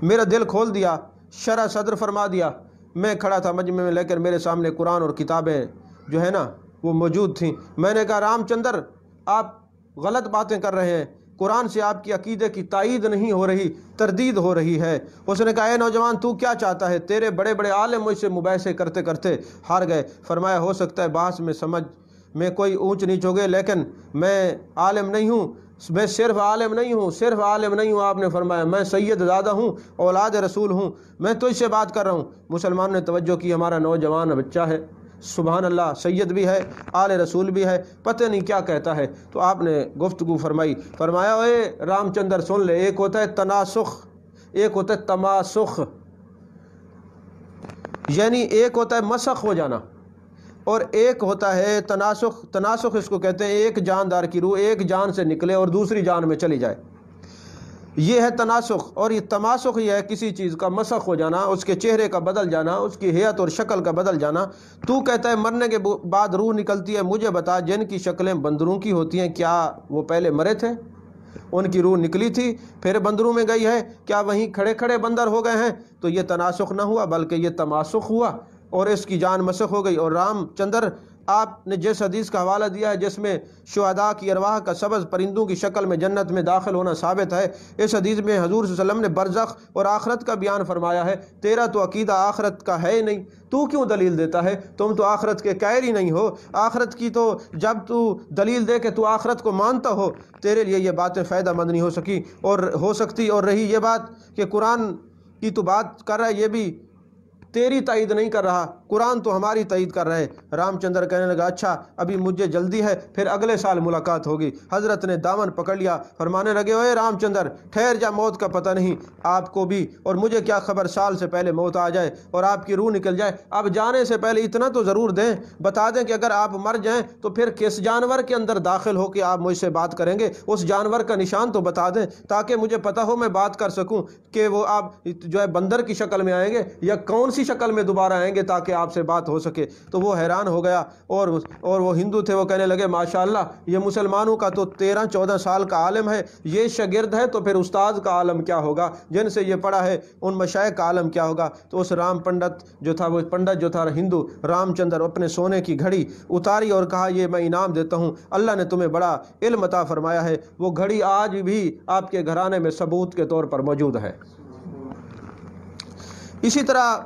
میرا دل کھول دیا, شرح صدر فرما دیا. میں کھڑا تھا مجمع میں لیکن میرے سامنے قرآن اور کتابیں جو ہے نا وہ موجود تھیں. میں نے کہا رام چندر آپ غلط باتیں کر رہے ہیں, قرآن سے آپ کی عقیدے کی تائید نہیں ہو رہی, تردید ہو رہی ہے. اس نے کہا اے نوجوان تو کیا چاہتا ہے, تیرے بڑے بڑے عالم مجھ سے مباحثے کرتے کرتے ہار گئے. فرمایا ہو سکتا ہے بحث میں سمجھ میں کوئی اونچ نیچ ہو گئے لیکن میں عالم نہیں ہوں, میں صرف عالم نہیں ہوں. آپ نے فرمایا میں سید زادہ ہوں, اولاد رسول ہوں, میں تو اس سے بات کر رہا ہوں. مسلمان نے توجہ کی, ہمارا نوجوان بچہ ہے, سبحان اللہ, سید بھی ہے, آل رسول بھی ہے, پتہ نہیں کیا کہتا ہے. تو آپ نے گفتگو فرمایا اے رام چندر سن لے, ایک ہوتا ہے تناسخ, ایک ہوتا ہے تماسخ, یعنی ایک ہوتا ہے مسخ ہو جانا اور ایک ہوتا ہے تناسخ. تناسخ اس کو کہتے ہیں ایک جاندار کی روح ایک جان سے نکلے اور دوسری جان میں چلی جائے, یہ ہے تناسخ. اور یہ تماسخ یہ ہے کسی چیز کا مسخ ہو جانا, اس کے چہرے کا بدل جانا, اس کی ہیئت اور شکل کا بدل جانا. تو کہتا ہے مرنے کے بعد روح نکلتی ہے, مجھے بتا جن کی شکلیں بندروں کی ہوتی ہیں کیا وہ پہلے مرے تھے, ان کی روح نکلی تھی پھر بندروں میں گئی ہے, کیا وہیں کھڑے کھڑے بندر ہو گئے ہیں؟ تو یہ تناسخ نہ ہوا بلکہ یہ تماسخ ہوا اور اس کی جان مسخ ہو گئی. اور رام چندر آپ نے جس حدیث کا حوالہ دیا ہے جس میں شہداء کی ارواح کا سبز پرندوں کی شکل میں جنت میں داخل ہونا ثابت ہے, اس حدیث میں حضور صلی اللہ علیہ وسلم نے برزخ اور آخرت کا بیان فرمایا ہے. تیرا تو عقیدہ آخرت کا ہے ہی نہیں, تو کیوں دلیل دیتا ہے؟ تم تو آخرت کے قائل ہی نہیں ہو. آخرت کی تو جب تو دلیل دے کہ تو آخرت کو مانتا ہو, تیرے لیے یہ باتیں فائدہ مند نہیں ہو سکی اور ہو سکتی. اور رہی یہ بات کہ قرآن کی تو بات کر رہا ہے, یہ بھی تیری تائید نہیں کر رہا, قرآن تو ہماری تائید کر رہے. رام چندر کہنے لگا اچھا ابھی مجھے جلدی ہے, پھر اگلے سال ملاقات ہوگی. حضرت نے دامن پکڑ لیا, فرمانے لگے اوے رام چندر ٹھہر جا, موت کا پتہ نہیں آپ کو بھی, اور مجھے کیا خبر سال سے پہلے موت آ جائے اور آپ کی روح نکل جائے. اب جانے سے پہلے اتنا تو ضرور دیں, بتا دیں کہ اگر آپ مر جائیں تو پھر کس جانور کے اندر داخل ہو کے آپ مجھ سے بات کریں گے, اس جانور کا نشان تو بتا دیں تاکہ مجھے پتہ ہو, میں بات کر سکوں کہ وہ آپ جو ہے بندر کی شکل میں آئیں گے یا کون سی شکل میں دوبارہ آئیں گے تاکہ آپ سے بات ہو سکے. تو وہ حیران ہو گیا اور وہ ہندو تھے, وہ کہنے لگے ماشاءاللہ یہ مسلمانوں کا تو 13-14 سال کا عالم ہے, یہ شاگرد ہے تو پھر استاد کا عالم کیا ہوگا, جن سے یہ پڑھا ہے ان مشائخ کا عالم کیا ہوگا. تو اس رام پنڈت جو تھا, وہ پنڈت جو تھا ہندو, رام چندر, اپنے سونے کی گھڑی اتاری اور کہا یہ میں انعام دیتا ہوں, اللہ نے تمہیں بڑا علم عطا فرمایا ہے. وہ گھڑی آج بھی آپ کے گھرانے میں ثبوت کے طور پر موجود ہے. اسی طرح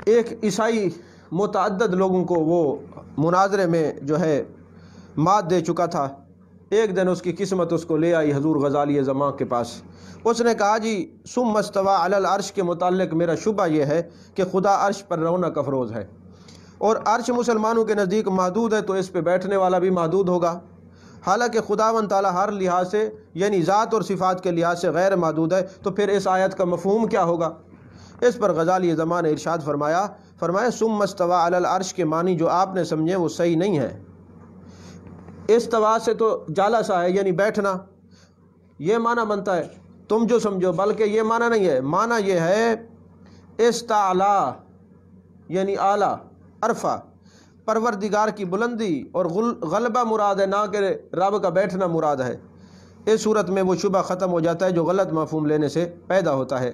ایک عیسائی متعدد لوگوں کو وہ مناظرے میں جو ہے مات دے چکا تھا. ایک دن اس کی قسمت اس کو لے آئی حضور غزالی زماں کے پاس. اس نے کہا جی ثم استوى علی العرش کے متعلق میرا شبہ یہ ہے کہ خدا عرش پر رونق افروز ہے, اور عرش مسلمانوں کے نزدیک محدود ہے تو اس پہ بیٹھنے والا بھی محدود ہوگا, حالانکہ خداوند تعالیٰ ہر لحاظ سے یعنی ذات اور صفات کے لحاظ سے غیر محدود ہے. تو پھر اس آیت کا مفہوم کیا ہوگا؟ اس پر غزالی زماں نے ارشاد فرمایا فرمایا ثم استوى علی العرش کے معنی جو آپ نے سمجھے وہ صحیح نہیں ہے۔ استوا سے تو جالسا ہے یعنی بیٹھنا، یہ معنی بنتا ہے، تم جو سمجھو، بلکہ یہ معنی نہیں ہے۔ معنی یہ ہے استعلا یعنی اعلیٰ، عرفہ، پروردگار کی بلندی اور غلبہ مراد ہے، نہ کہ رب کا بیٹھنا مراد ہے۔ اس صورت میں وہ شبہ ختم ہو جاتا ہے جو غلط مفہوم لینے سے پیدا ہوتا ہے۔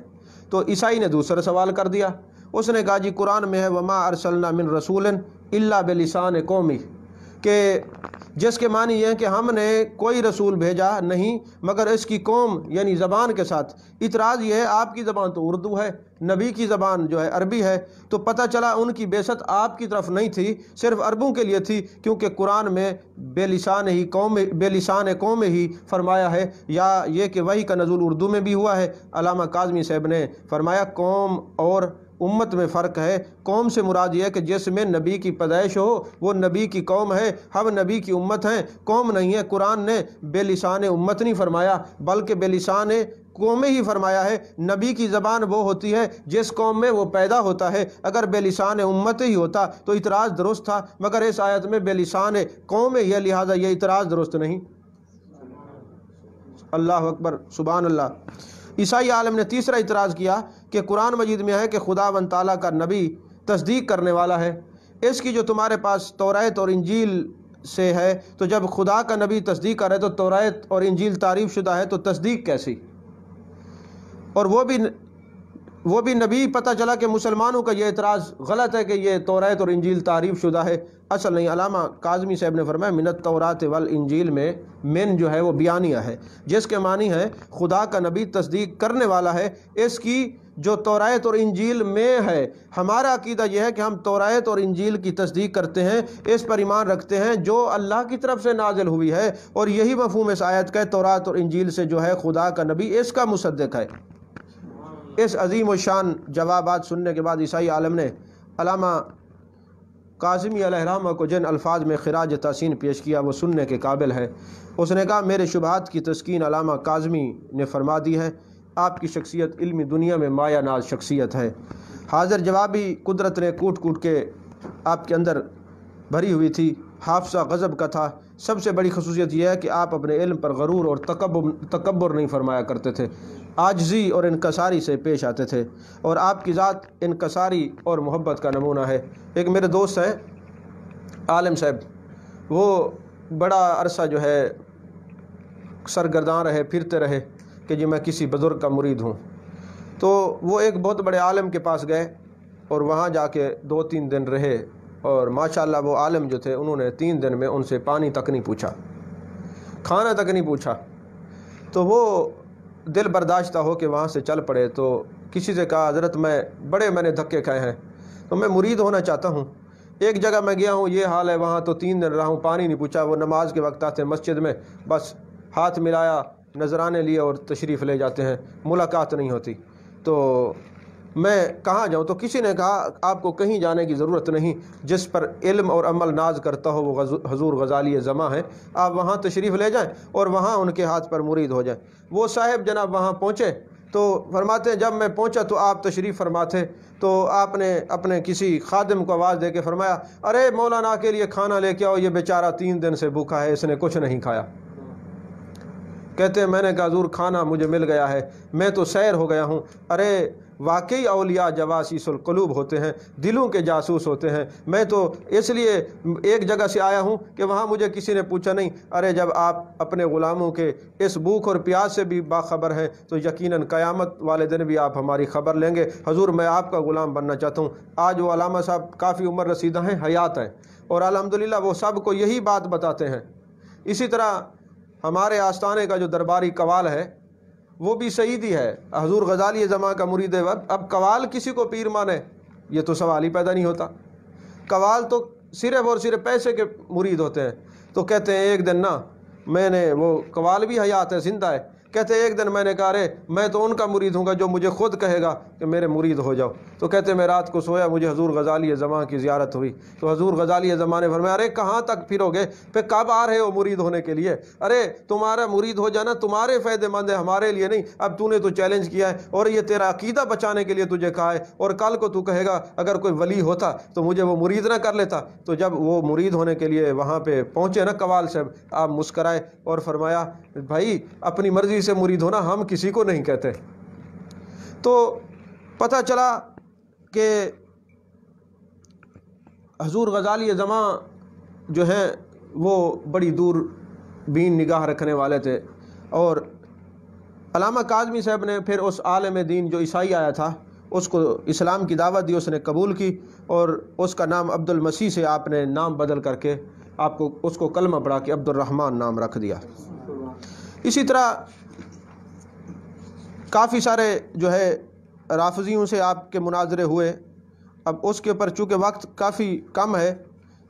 تو عیسائی نے دوسرا سوال کر دیا، اس نے کہا جی قرآن میں ہے وما ارسلنا من رسول الا بلسان قومی، کہ جس کے معنی یہ ہے کہ ہم نے کوئی رسول بھیجا نہیں مگر اس کی قوم یعنی زبان کے ساتھ۔ اعتراض یہ ہے آپ کی زبان تو اردو ہے، نبی کی زبان جو ہے عربی ہے، تو پتہ چلا ان کی بعثت آپ کی طرف نہیں تھی، صرف عربوں کے لیے تھی، کیونکہ قرآن میں بے لسان قوم ہی فرمایا ہے، یا یہ کہ وحی کا نزول اردو میں بھی ہوا ہے۔ علامہ کاظمی صاحب نے فرمایا قوم اور امت میں فرق ہے۔ قوم سے مراد یہ ہے کہ جس میں نبی کی پیدائش ہو وہ نبی کی قوم ہے، ہم نبی کی امت ہیں، قوم نہیں ہے۔ قرآن نے بے لسان امت نہیں فرمایا بلکہ بے لسان قوم ہی فرمایا ہے۔ نبی کی زبان وہ ہوتی ہے جس قوم میں وہ پیدا ہوتا ہے، اگر بے لسان امت ہی ہوتا تو اعتراض درست تھا، مگر اس آیت میں بے لسان قوم ہے، لہذا یہ اعتراض درست نہیں۔ اللہ اکبر، سبحان اللہ۔ عیسائی عالم نے تیسرا اعتراض کیا کہ قرآن مجید میں ہے کہ خداوند تعالیٰ کا نبی تصدیق کرنے والا ہے، اس کی جو تمہارے پاس توریت اور انجیل سے ہے، تو جب خدا کا نبی تصدیق کر رہے تو توریت اور انجیل تعریف شدہ ہے تو تصدیق کیسی؟ اور وہ بھی نبی، پتہ چلا کہ مسلمانوں کا یہ اعتراض غلط ہے کہ یہ توریت اور انجیل تعریف شدہ ہے، اصل نہیں۔ علامہ کاظمی صاحب نے فرمایا من التوراۃ والانجیل میں من جو ہے وہ بیانیہ ہے، جس کے معنی ہے خدا کا نبی تصدیق کرنے والا ہے، اس کی جو توریت اور انجیل میں ہے۔ ہمارا عقیدہ یہ ہے کہ ہم توریت اور انجیل کی تصدیق کرتے ہیں، اس پر ایمان رکھتے ہیں جو اللہ کی طرف سے نازل ہوئی ہے، اور یہی مفہوم اس آیت کا ہے، توریت اور انجیل سے جو ہے خدا کا نبی اس کا مصدق ہے۔ اس عظیم و شان جوابات سننے کے بعد عیسائی عالم نے علامہ کاظمی علیہ الرحمہ کو جن الفاظ میں خراج تحسین پیش کیا وہ سننے کے قابل ہے۔ اس نے کہا میرے شبہات کی تسکین علامہ کاظمی نے فرما دی ہے، آپ کی شخصیت علمی دنیا میں مایہ ناز شخصیت ہے، حاضر جوابی قدرت نے کوٹ کوٹ کے آپ کے اندر بھری ہوئی تھی، حافظہ غضب کا تھا۔ سب سے بڑی خصوصیت یہ ہے کہ آپ اپنے علم پر غرور اور تکبر نہیں فرمایا کرتے تھے، عاجزی اور انکساری سے پیش آتے تھے، اور آپ کی ذات انکساری اور محبت کا نمونہ ہے۔ ایک میرے دوست ہیں عالم صاحب، وہ بڑا عرصہ جو ہے سرگرداں رہے، پھرتے رہے کہ جی میں کسی بزرگ کا مرید ہوں، تو وہ ایک بہت بڑے عالم کے پاس گئے اور وہاں جا کے 2-3 دن رہے، اور ماشاءاللہ وہ عالم جو تھے انہوں نے 3 دن میں ان سے پانی تک نہیں پوچھا، کھانا تک نہیں پوچھا۔ تو وہ دل برداشتہ ہو کے وہاں سے چل پڑے، تو کسی سے کہا حضرت میں نے دھکے کھائے ہیں تو میں مرید ہونا چاہتا ہوں، ایک جگہ میں گیا ہوں یہ حال ہے، وہاں تو 3 دن رہا ہوں، پانی نہیں پوچھا۔ وہ نماز کے وقت آتے مسجد میں، بس ہاتھ ملایا، نذرانے لیے اور تشریف لے جاتے ہیں، ملاقات نہیں ہوتی، تو میں کہاں جاؤں؟ تو کسی نے کہا آپ کو کہیں جانے کی ضرورت نہیں، جس پر علم اور عمل ناز کرتا ہو وہ حضور غزالی زماں ہیں، آپ وہاں تشریف لے جائیں اور وہاں ان کے ہاتھ پر مرید ہو جائیں۔ وہ صاحب جناب وہاں پہنچے تو فرماتے ہیں جب میں پہنچا تو آپ تشریف فرما تھے، تو آپ نے اپنے کسی خادم کو آواز دے کے فرمایا ارے مولانا کے لیے کھانا لے کے آؤ، یہ بیچارہ 3 دن سے بھوکا ہے، اس نے کچھ نہیں کھایا۔ کہتے ہیں میں نے کہا حضور کھانا مجھے مل گیا ہے، میں تو سیر ہو گیا ہوں۔ ارے واقعی اولیاء جواسیس القلوب ہوتے ہیں، دلوں کے جاسوس ہوتے ہیں، میں تو اس لیے ایک جگہ سے آیا ہوں کہ وہاں مجھے کسی نے پوچھا نہیں۔ ارے جب آپ اپنے غلاموں کے اس بھوک اور پیاس سے بھی باخبر ہیں تو یقیناً قیامت والے دن بھی آپ ہماری خبر لیں گے۔ حضور میں آپ کا غلام بننا چاہتا ہوں۔ آج وہ علامہ صاحب کافی عمر رسیدہ ہیں، حیات ہیں، اور الحمدللہ وہ سب کو یہی بات بتاتے ہیں۔ اسی طرح ہمارے آستانے کا جو درباری قوال ہے وہ بھی سعیدی ہے، حضور غزالی زماں کا مرید ہے۔ اب قوال کسی کو پیر مانے یہ تو سوال ہی پیدا نہیں ہوتا، قوال تو صرف اور صرف پیسے کے مرید ہوتے ہیں۔ تو کہتے ہیں ایک دن نا میں نے، وہ قوال بھی حیات ہے، زندہ ہے، کہتے ایک دن میں نے کہا رے میں تو ان کا مرید ہوں گا جو مجھے خود کہے گا کہ میرے مرید ہو جاؤ. تو کہتے میں رات کو سویا, مجھے حضور غزالی زماں کی زیارت ہوئی. تو حضور غزالی زماں نے فرمایا ارے کہاں تک پھرو گے, پہ کب آ رہے ہو مرید ہونے کے لیے؟ ارے تمہارا مرید ہو جانا تمہارے فائدے مند ہے, ہمارے لیے نہیں. اب تو نے تو چیلنج کیا ہے اور یہ تیرا عقیدہ بچانے کے لیے تجھے کہا ہے, اور کل کو تو کہے گا اگر کوئی ولی ہوتا تو مجھے وہ مرید نہ کر لیتا. تو جب وہ مرید ہونے کے لیے وہاں پہ پہنچے نا قوال صاحب, آپ مسکرائے اور فرمایا بھائی اپنی مرضی سے مرید ہونا ہم کسی کو نہیں کہتے. تو پتہ چلا کہ حضور غزالی زماں جو ہیں وہ بڑی دور بین نگاہ رکھنے والے تھے. اور علامہ کاظمی صاحب نے پھر اس عالم دین جو عیسائی آیا تھا اس کو اسلام کی دعوت دی, اس نے قبول کی, اور اس کا نام عبد المسیح سے آپ نے نام بدل کر کے آپ کو اس کو کلمہ پڑھا کے عبد الرحمن نام رکھ دیا. اسی طرح کافی سارے جو ہے رافضیوں سے آپ کے مناظرے ہوئے. اب اس کے اوپر چونکہ وقت کافی کم ہے,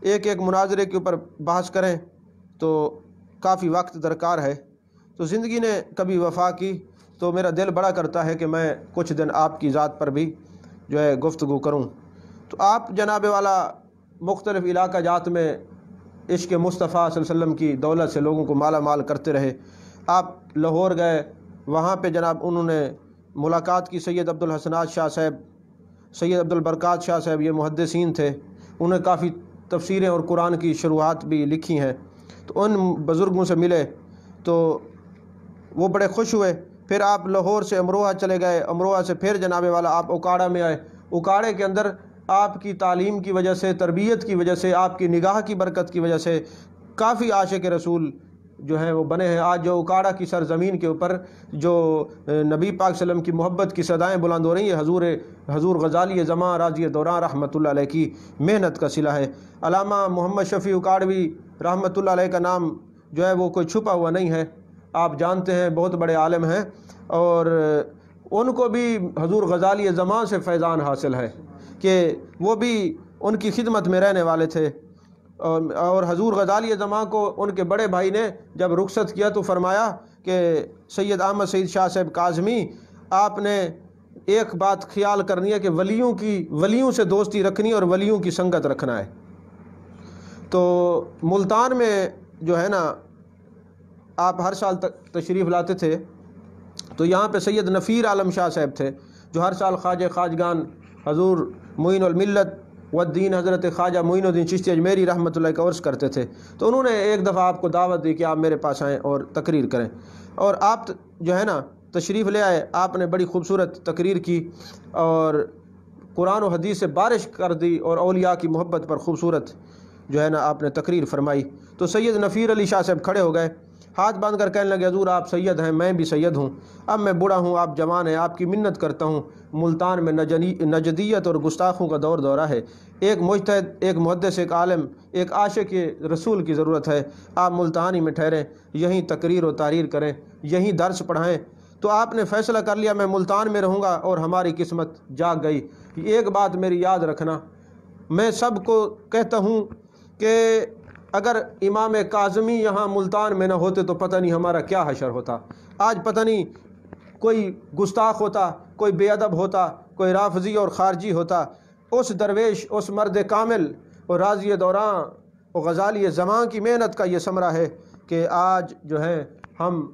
ایک ایک مناظرے کے اوپر بحث کریں تو کافی وقت درکار ہے. تو زندگی نے کبھی وفا کی تو میرا دل بڑا کرتا ہے کہ میں کچھ دن آپ کی ذات پر بھی جو ہے گفتگو کروں. تو آپ جناب والا مختلف علاقہ جات میں عشق مصطفیٰ صلی اللہ علیہ وسلم کی دولت سے لوگوں کو مالا مال کرتے رہے. آپ لاہور گئے, وہاں پہ جناب انہوں نے ملاقات کی سید عبدالحسنات شاہ صاحب, سید عبدالبرکات شاہ صاحب, یہ محدثین تھے, انہوں نے کافی تفسیریں اور قرآن کی شروحات بھی لکھی ہیں. تو ان بزرگوں سے ملے تو وہ بڑے خوش ہوئے. پھر آپ لاہور سے امروہہ چلے گئے, امروہہ سے پھر جناب والا آپ اکاڑا میں آئے. اکاڑے کے اندر آپ کی تعلیم کی وجہ سے, تربیت کی وجہ سے, آپ کی نگاہ کی برکت کی وجہ سے کافی عاشق رسول جو ہیں وہ بنے ہیں. آج جو اکاڑا کی سرزمین کے اوپر جو نبی پاک صلی اللہ علیہ وسلم کی محبت کی صدائیں بلند ہو رہی ہیں, حضور غزالی زماں راضی دوران رحمۃ اللہ علیہ کی محنت کا صلہ ہے. علامہ محمد شفیع اکاڑوی رحمۃ اللہ علیہ کا نام جو ہے وہ کوئی چھپا ہوا نہیں ہے, آپ جانتے ہیں, بہت بڑے عالم ہیں, اور ان کو بھی حضور غزالی زماں سے فیضان حاصل ہے کہ وہ بھی ان کی خدمت میں رہنے والے تھے. اور حضور غزالی زماں کو ان کے بڑے بھائی نے جب رخصت کیا تو فرمایا کہ سید احمد سعید شاہ صاحب کاظمی, آپ نے ایک بات خیال کرنی ہے کہ ولیوں سے دوستی رکھنی اور ولیوں کی سنگت رکھنا ہے. تو ملتان میں جو ہے نا آپ ہر سال تشریف لاتے تھے, تو یہاں پہ سید نفیر عالم شاہ صاحب تھے جو ہر سال خواجہ خواجگان حضور معین الملت والدین حضرت خواجہ معین الدین چشتی اجمیری رحمۃ اللہ کا عرس کرتے تھے. تو انہوں نے ایک دفعہ آپ کو دعوت دی کہ آپ میرے پاس آئیں اور تقریر کریں, اور آپ جو ہے نا تشریف لے آئے. آپ نے بڑی خوبصورت تقریر کی اور قرآن و حدیث سے بارش کر دی, اور اولیاء کی محبت پر خوبصورت جو ہے نا آپ نے تقریر فرمائی. تو سید نفیر علی شاہ صاحب کھڑے ہو گئے, ہاتھ باندھ کر کہنے لگے حضور آپ سید ہیں, میں بھی سید ہوں, اب میں بوڑھا ہوں, آپ جوان ہیں, آپ کی منت کرتا ہوں. ملتان میں نجدیت اور گستاخوں کا دورہ ہے, ایک مجتہد, ایک محدث, ایک عالم, ایک عاشق رسول کی ضرورت ہے. آپ ملتان ہی میں ٹھہریں, یہیں تقریر و تحریر کریں, یہیں درس پڑھائیں. تو آپ نے فیصلہ کر لیا میں ملتان میں رہوں گا, اور ہماری قسمت جاگ گئی. ایک بات میری یاد رکھنا, میں سب کو کہتا ہوں کہ اگر امام کاظمی یہاں ملتان میں نہ ہوتے تو پتہ نہیں ہمارا کیا حشر ہوتا. آج پتہ نہیں کوئی گستاخ ہوتا, کوئی بے ادب ہوتا, کوئی رافضی اور خارجی ہوتا. اس درویش, اس مرد کامل اور راضی دوراں اور غزالی زماں کی محنت کا یہ ثمرہ ہے کہ آج جو ہے ہم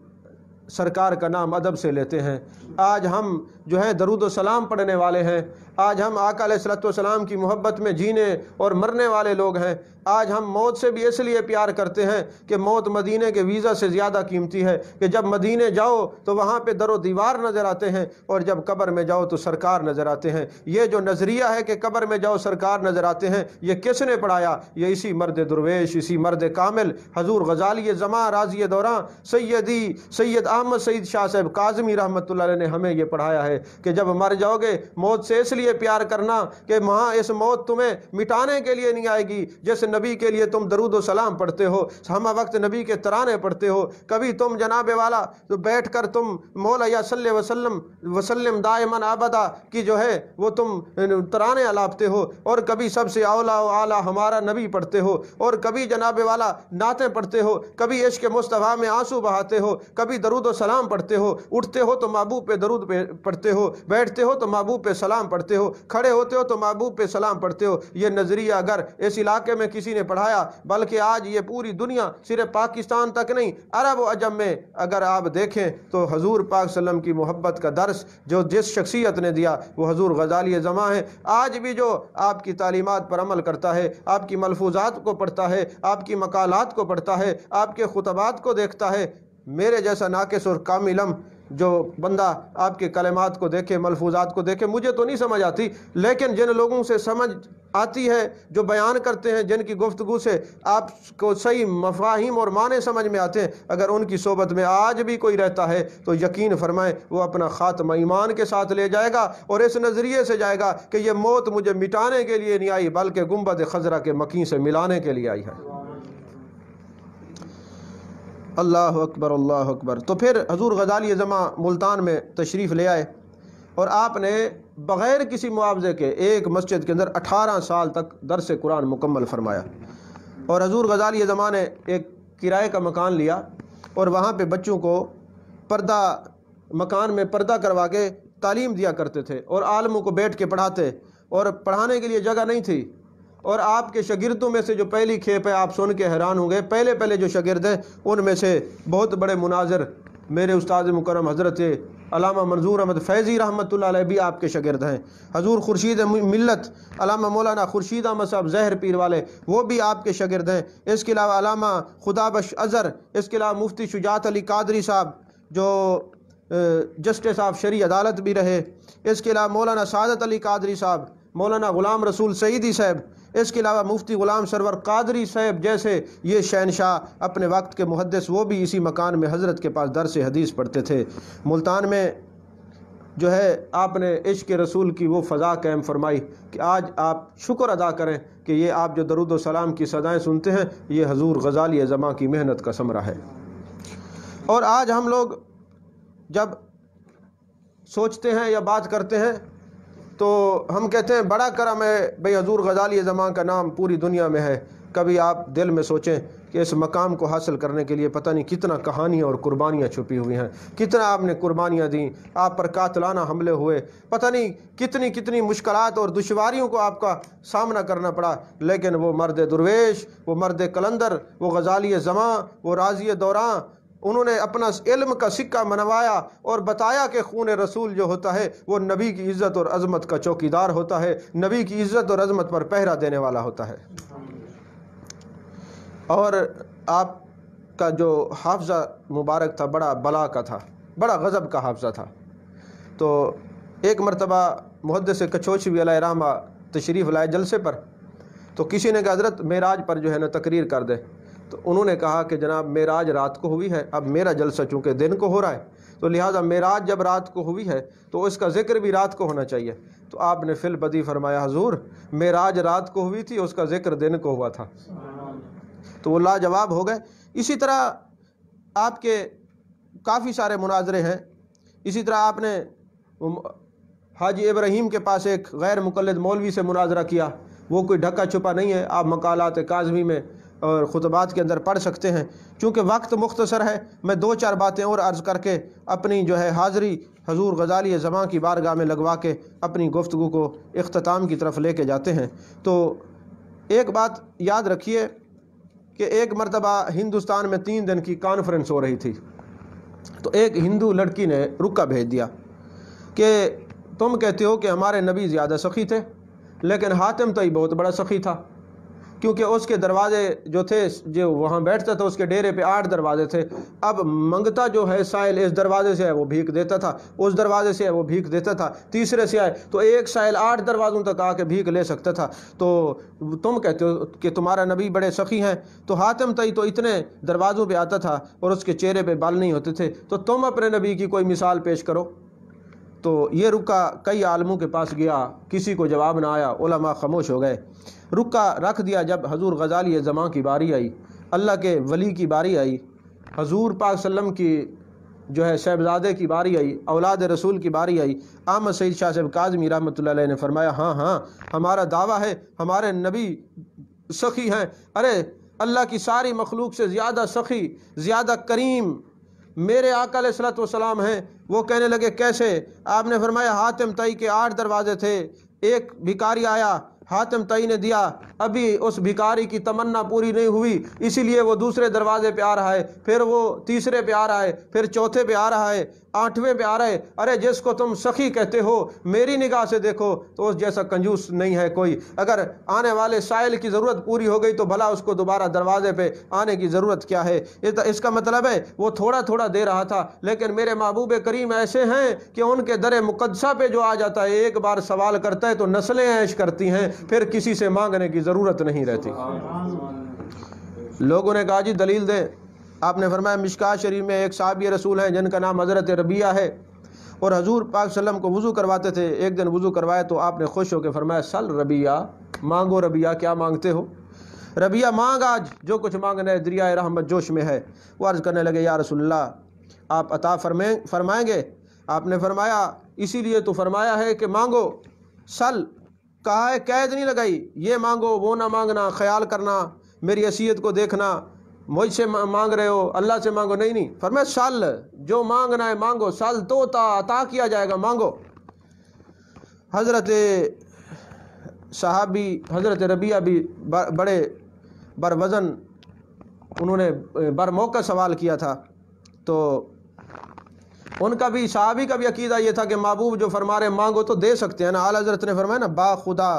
سرکار کا نام ادب سے لیتے ہیں. آج ہم جو ہے درود و سلام پڑھنے والے ہیں. آج ہم آقا علیہ الصلوۃ والسلام کی محبت میں جینے اور مرنے والے لوگ ہیں. آج ہم موت سے بھی اس لیے پیار کرتے ہیں کہ موت مدینے کے ویزا سے زیادہ قیمتی ہے, کہ جب مدینے جاؤ تو وہاں پہ در و دیوار نظر آتے ہیں, اور جب قبر میں جاؤ تو سرکار نظر آتے ہیں. یہ جو نظریہ ہے کہ قبر میں جاؤ سرکار نظر آتے ہیں, یہ کس نے پڑھایا؟ یہ اسی مرد درویش, اسی مرد کامل حضور غزالی زماں راضی دوراں سید احمد سعید شاہ صاحب کاظمی رحمۃ اللہ علیہ نے ہمیں یہ پڑھایا ہے کہ جب مر جاؤ گے موت سے اس لیے لیے پیار کرنا کہ وہاں اس موت تمہیں مٹانے کے لیے نہیں آئے گی. جیسے نبی کے لیے تم درود و سلام پڑھتے ہو, ہمہ وقت نبی کے ترانے پڑھتے ہو, کبھی تم جناب والا تو بیٹھ کر تم مولا یا صلی وسلم دائماً ابدا کی جو ہے وہ تم ترانے الاپتے ہو, اور کبھی سب سے اولا و اعلیٰ ہمارا نبی پڑھتے ہو, اور کبھی جناب والا نعتیں پڑھتے ہو, کبھی عشق مصطفیٰ میں آنسو بہاتے ہو, کبھی درود و سلام پڑھتے ہو, اٹھتے ہو تو محبوب پہ درود پڑھتے ہو, بیٹھتے ہو تو محبوب پہ سلام پڑھتے ہو, کھڑے ہوتے ہو تو محبوب پہ سلام پڑھتے ہو. یہ نظریہ اگر اس علاقے میں کسی نے پڑھایا, بلکہ آج یہ پوری دنیا صرف پاکستان تک نہیں عرب و عجم میں اگر آپ دیکھیں تو حضور پاک صلی اللہ علیہ وسلم کی محبت کا درس جو جس شخصیت نے دیا وہ حضور غزالی زماں ہے. آج بھی جو آپ کی تعلیمات پر عمل کرتا ہے, آپ کی ملفوظات کو پڑھتا ہے, آپ کی مقالات کو پڑھتا ہے, آپ کے خطبات کو دیکھتا ہے, میرے جیسا ناقص اور کام علم جو بندہ آپ کے کلمات کو دیکھے, ملفوظات کو دیکھے, مجھے تو نہیں سمجھ آتی, لیکن جن لوگوں سے سمجھ آتی ہے, جو بیان کرتے ہیں, جن کی گفتگو سے آپ کو صحیح مفاہیم اور معنی سمجھ میں آتے ہیں, اگر ان کی صحبت میں آج بھی کوئی رہتا ہے تو یقین فرمائیں وہ اپنا خاتمہ ایمان کے ساتھ لے جائے گا, اور اس نظریے سے جائے گا کہ یہ موت مجھے مٹانے کے لیے نہیں آئی بلکہ گنبد خضرا کے مکین سے ملانے کے لیے آئی ہے. اللہ اکبر اللہ اکبر. تو پھر حضور غزالی زماں ملتان میں تشریف لے آئے, اور آپ نے بغیر کسی معاوضے کے ایک مسجد کے اندر 18 سال تک درس قرآن مکمل فرمایا. اور حضور غزالی زماں نے ایک کرائے کا مکان لیا, اور وہاں پہ بچوں کو پردہ مکان میں پردہ کروا کے تعلیم دیا کرتے تھے, اور عالموں کو بیٹھ کے پڑھاتے, اور پڑھانے کے لیے جگہ نہیں تھی. اور آپ کے شاگردوں میں سے جو پہلی کھیپ ہے آپ سن کے حیران ہوں گے, پہلے جو شاگرد ہیں ان میں سے بہت بڑے مناظر میرے استاد مکرم حضرت علامہ منظور احمد فیضی رحمۃ اللہ علیہ بھی آپ کے شاگرد ہیں. حضور خورشید ملت علامہ مولانا خورشید احمد صاحب زہر پیر والے وہ بھی آپ کے شاگرد ہیں. اس کے علاوہ علامہ خدا بخش اظہر, اس کے علاوہ مفتی شجاعت علی قادری صاحب جو جسٹس آف شرعی عدالت بھی رہے, اس کے علاوہ مولانا سعادت علی قادری صاحب, مولانا غلام رسول سعیدی صاحب, اس کے علاوہ مفتی غلام سرور قادری صاحب جیسے یہ شہنشاہ اپنے وقت کے محدث, وہ بھی اسی مکان میں حضرت کے پاس درس حدیث پڑھتے تھے. ملتان میں جو ہے آپ نے عشق رسول کی وہ فضا قائم فرمائی کہ آج آپ شکر ادا کریں کہ یہ آپ جو درود و سلام کی صدائیں سنتے ہیں یہ حضور غزالی زماں کی محنت کا ثمرہ ہے. اور آج ہم لوگ جب سوچتے ہیں یا بات کرتے ہیں تو ہم کہتے ہیں بڑا کرم ہے بھئی حضور غزالی زماں کا نام پوری دنیا میں ہے. کبھی آپ دل میں سوچیں کہ اس مقام کو حاصل کرنے کے لیے پتہ نہیں کتنا کہانیاں اور قربانیاں چھپی ہوئی ہیں, کتنا آپ نے قربانیاں دیں, آپ پر قاتلانہ حملے ہوئے, پتہ نہیں کتنی مشکلات اور دشواریوں کو آپ کا سامنا کرنا پڑا, لیکن وہ مرد درویش, وہ مرد کلندر, وہ غزالی زماں, وہ راضی دوراں, انہوں نے اپنا علم کا سکہ منوایا اور بتایا کہ خون رسول جو ہوتا ہے وہ نبی کی عزت اور عظمت کا چوکیدار ہوتا ہے, نبی کی عزت اور عظمت پر پہرا دینے والا ہوتا ہے. اور آپ کا جو حافظہ مبارک تھا بڑا بلا کا تھا, بڑا غضب کا حافظہ تھا. تو ایک مرتبہ محدث کچھوچوی علیہ رحمہ تشریف لائے جلسے پر, تو کسی نے کہا حضرت معراج پر جو ہے نا تقریر کر دے. تو انہوں نے کہا کہ جناب معراج رات کو ہوئی ہے, اب میرا جلسہ چونکہ دن کو ہو رہا ہے تو لہٰذا معراج جب رات کو ہوئی ہے تو اس کا ذکر بھی رات کو ہونا چاہیے. تو آپ نے فی البدیہہ فرمایا حضور معراج رات کو ہوئی تھی, اس کا ذکر دن کو ہوا تھا. تو وہ لاجواب ہو گئے. اسی طرح آپ کے کافی سارے مناظرے ہیں. اسی طرح آپ نے حاجی ابراہیم کے پاس ایک غیر مقلد مولوی سے مناظرہ کیا, وہ کوئی ڈھکا چھپا نہیں ہے, آپ مقالات کاظمی میں اور خطبات کے اندر پڑھ سکتے ہیں. چونکہ وقت مختصر ہے میں 2-4 باتیں اور عرض کر کے اپنی جو ہے حاضری حضور غزالی زماں کی بارگاہ میں لگوا کے اپنی گفتگو کو اختتام کی طرف لے کے جاتے ہیں. تو ایک بات یاد رکھیے کہ ایک مرتبہ ہندوستان میں 3 دن کی کانفرنس ہو رہی تھی, تو ایک ہندو لڑکی نے رکا بھیج دیا کہ تم کہتے ہو کہ ہمارے نبی زیادہ سخی تھے, لیکن حاتم تو ہی بہت بڑا سخی تھا, کیونکہ اس کے دروازے جو تھے جو وہاں بیٹھتا تھا اس کے ڈیرے پہ 8 دروازے تھے. اب منگتا جو ہے سائل اس دروازے سے ہے وہ بھیک دیتا تھا, اس دروازے سے ہے وہ بھیک دیتا تھا, تیسرے سے آئے تو ایک سائل 8 دروازوں تک آ کے بھیک لے سکتا تھا. تو تم کہتے ہو کہ تمہارا نبی بڑے سخی ہیں, تو حاتم تئی تو اتنے دروازوں پہ آتا تھا اور اس کے چہرے پہ بال نہیں ہوتے تھے, تو تم اپنے نبی کی کوئی مثال پیش کرو. تو یہ رکا کئی عالموں کے پاس گیا، کسی کو جواب نہ آیا، علماء خاموش ہو گئے۔ رکا رکھ دیا۔ جب حضور غزالی زماں کی باری آئی، اللہ کے ولی کی باری آئی، حضور پاک صلی اللہ علیہ وسلم کی جو ہے صاحبزادے کی باری آئی، اولاد رسول کی باری آئی، احمد سعید شاہ صاحب کاظمی رحمۃ اللہ علیہ نے فرمایا ہاں ہاں ہمارا دعویٰ ہے، ہمارے نبی سخی ہیں۔ ارے اللہ کی ساری مخلوق سے زیادہ سخی، زیادہ کریم میرے آقا علیہ الصلوۃ والسلام ہیں۔ وہ کہنے لگے کیسے؟ آپ نے فرمایا حاتم طئی کے 8 دروازے تھے، ایک بھکاری آیا، حاتم طئی نے دیا، ابھی اس بھکاری کی تمنا پوری نہیں ہوئی، اسی لیے وہ دوسرے دروازے پہ آ رہا ہے، پھر وہ تیسرے پہ آ رہا ہے، پھر چوتھے پہ آ رہا ہے، 8ویں پہ آ رہا ہے۔ ارے جس کو تم سخی کہتے ہو میری نگاہ سے دیکھو تو اس جیسا کنجوس نہیں ہے کوئی۔ اگر آنے والے سائل کی ضرورت پوری ہو گئی تو بھلا اس کو دوبارہ دروازے پہ آنے کی ضرورت کیا ہے؟ اس کا مطلب ہے وہ تھوڑا تھوڑا دے رہا تھا، لیکن میرے محبوب کریم ایسے ہیں کہ ان کے در مقدسہ پہ جو آ جاتا ہے ایک بار سوال کرتا ہے تو نسلیں عیش کرتی ہیں، پھر کسی سے مانگنے کی ضرورت نہیں رہتی۔ لوگوں نے کہا جی دلیل دیں۔ آپ نے فرمایا مشکات شریف میں ایک صحابی رسول ہیں جن کا نام حضرت ربیہ ہے، اور حضور پاک صلی اللہ علیہ وسلم کو وضو کرواتے تھے۔ ایک دن وضو کروایا تو آپ نے خوش ہو کے فرمایا سل ربیہ، مانگو ربیہ، کیا مانگتے ہو؟ ربیہ مانگ آج جو کچھ مانگنا ہے، دریائے رحمت جوش میں ہے۔ وہ عرض کرنے لگے یا رسول اللہ آپ عطا فرمائیں گے؟ آپ نے فرمایا اسی لیے تو فرمایا ہے کہ مانگو۔ سل کہا ہے، قید نہیں لگائی، یہ مانگو وہ نہ مانگنا، خیال کرنا، میری حیثیت کو دیکھنا، مجھ سے مانگ رہے ہو اللہ سے مانگو، نہیں فرمایا سل، جو مانگنا ہے مانگو، سل تو عطا کیا جائے گا، مانگو۔ حضرت صحابی حضرت ربیہ بھی بڑے بروزن، انہوں نے برموقع سوال کیا تھا، تو ان کا بھی صحابی کا بھی عقیدہ یہ تھا کہ محبوب جو فرما رہے مانگو تو دے سکتے ہیں نا۔ اعلیٰ حضرت نے فرمایا نا با خدا،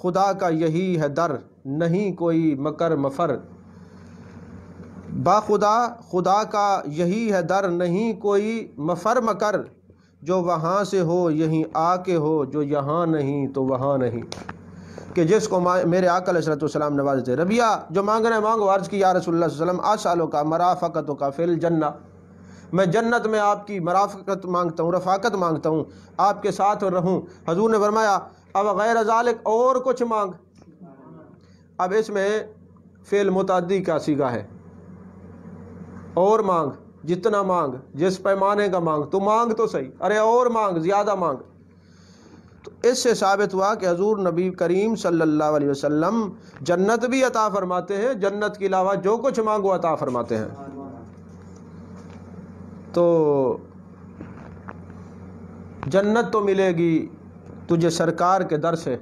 خدا کا یہی ہے در، نہیں کوئی مکر مفر۔ با خدا، خدا کا یہی ہے در، نہیں کوئی مفر مکر، جو وہاں سے ہو یہیں آ کے ہو، جو یہاں نہیں تو وہاں نہیں۔ کہ جس کو میرے آقا علیہ السلام نوازتے۔ ربیہ جو مانگنا ہے مانگو۔ عرض کی یا رسول اللہ صلی اللہ علیہ وسلم اسالو کا مرافقتو کا فی الجنہ، میں جنت میں آپ کی مرافقت مانگتا ہوں، رفاقت مانگتا ہوں، آپ کے ساتھ رہوں۔ حضور نے فرمایا اب غیر ذالک، اور کچھ مانگ۔ اب اس میں فعل متعدی کا صیغہ ہے، اور مانگ، جتنا مانگ، جس پیمانے کا مانگ، تو مانگ تو صحیح، ارے اور مانگ، زیادہ مانگ۔ تو اس سے ثابت ہوا کہ حضور نبی کریم صلی اللہ علیہ وسلم جنت بھی عطا فرماتے ہیں، جنت کے علاوہ جو کچھ مانگو عطا فرماتے ہیں۔ تو جنت تو ملے گی تجھے سرکار کے در سے،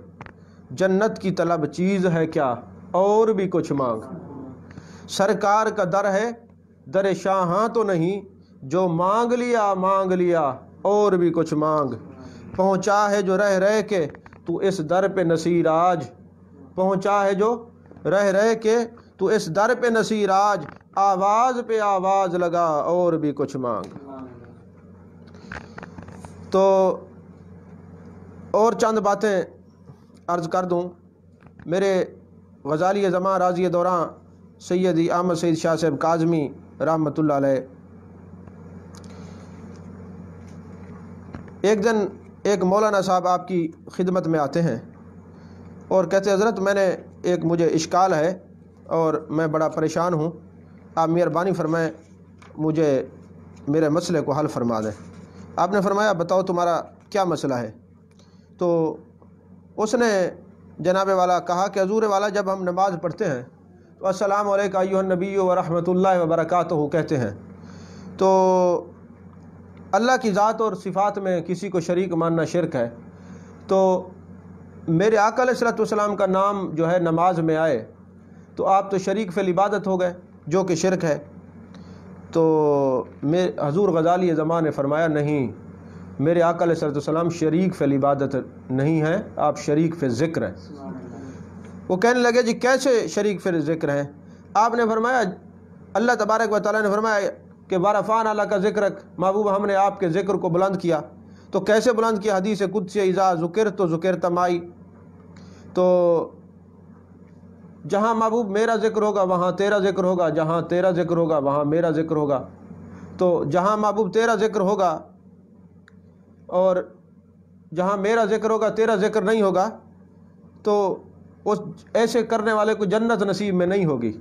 جنت کی طلب چیز ہے کیا، اور بھی کچھ مانگ۔ سرکار کا در ہے، در شاہاں تو نہیں، جو مانگ لیا اور بھی کچھ مانگ۔ پہنچا ہے جو رہ کے تو اس در پہ نصیر آج، پہنچا ہے جو رہ کے تو اس در پہ نصیر آج، آواز پہ آواز لگا اور بھی کچھ مانگ۔ تو اور چند باتیں عرض کر دوں۔ میرے غزالی زماں راضی دوراں سیدی احمد سعید شاہ صاحب کاظمی رحمۃ اللہ علیہ، ایک دن ایک مولانا صاحب آپ کی خدمت میں آتے ہیں اور کہتے حضرت میں نے مجھے اشکال ہے اور میں بڑا پریشان ہوں، آپ مہربانی فرمائیں مجھے میرے مسئلے کو حل فرما دیں۔ آپ نے فرمایا بتاؤ تمہارا کیا مسئلہ ہے؟ تو اس نے جناب والا کہا کہ حضور والا جب ہم نماز پڑھتے ہیں تو السلام علیکم ایھا النبی ورحمۃ اللہ وبرکاتہ کہتے ہیں، تو اللہ کی ذات اور صفات میں کسی کو شریک ماننا شرک ہے، تو میرے آقا علیہ الصلوۃ والسلام کا نام جو ہے نماز میں آئے تو آپ تو شریک فی العبادت ہو گئے جو کہ شرک ہے۔ تو حضور غزالی زماں نے فرمایا نہیں، میرے آقا علیہ الصلوۃ والسلام شریک فی العبادت نہیں ہیں، آپ شریک فی ذکر ہیں۔ وہ کہنے لگے جی کیسے شریک فی ذکر ہیں؟ آپ نے فرمایا اللہ تبارک و تعالیٰ نے فرمایا کہ وَرَفَعْنَا لَكَ ذِكْرَكَ، محبوب ہم نے آپ کے ذکر کو بلند کیا۔ تو کیسے بلند کیا؟ حدیث قدسی اذا ذکرت ذکرت معی، تو جہاں محبوب میرا ذکر ہوگا وہاں تیرا ذکر ہوگا، جہاں تیرا ذکر ہوگا وہاں میرا ذکر ہوگا۔ تو جہاں محبوب تیرا ذکر ہوگا اور جہاں میرا ذکر ہوگا تیرا ذکر نہیں ہوگا تو اس ایسے کرنے والے کو جنت نصیب میں نہیں ہوگی۔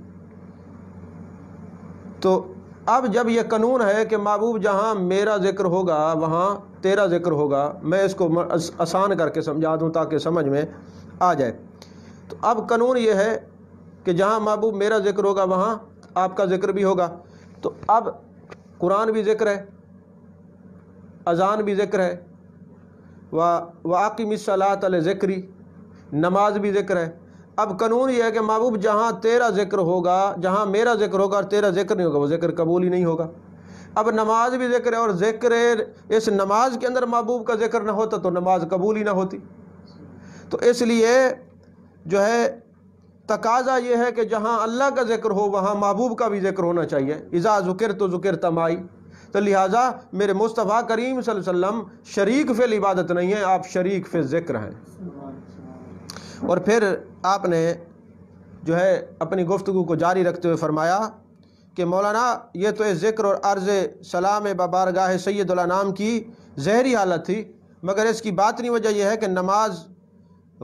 تو اب جب یہ قانون ہے کہ محبوب جہاں میرا ذکر ہوگا وہاں تیرا ذکر ہوگا، میں اس کو آسان کر کے سمجھا دوں تاکہ سمجھ میں آ جائے۔ تو اب قانون یہ ہے کہ جہاں محبوب میرا ذکر ہوگا وہاں آپ کا ذکر بھی ہوگا۔ تو اب قرآن بھی ذکر ہے، اذان بھی ذکر ہے، وَأَقِمِ الصَّلَاةَ لِذِكْرِی، نماز بھی ذکر ہے۔ اب قانون یہ ہے کہ محبوب جہاں تیرا ذکر ہوگا، جہاں میرا ذکر ہوگا اور تیرا ذکر نہیں ہوگا وہ ذکر قبول ہی نہیں ہوگا۔ اب نماز بھی ذکر ہے اور ذکر اس نماز کے اندر محبوب کا ذکر نہ ہوتا تو نماز قبول ہی نہ ہوتی۔ تو اس لیے جو ہے تقاضا یہ ہے کہ جہاں اللہ کا ذکر ہو وہاں محبوب کا بھی ذکر ہونا چاہیے۔ اذا ذکرت ذکرت معی، تو لہٰذا میرے مصطفیٰ کریم صلی اللہ علیہ وسلم شریک فی العبادت نہیں ہیں، آپ شریک فی الذکر ہیں۔ اور پھر آپ نے جو ہے اپنی گفتگو کو جاری رکھتے ہوئے فرمایا کہ مولانا یہ تو ذکر اور عرض سلام ببارگاہ سید الانام کی ظاہری حالت تھی، مگر اس کی باطنی وجہ یہ ہے کہ نماز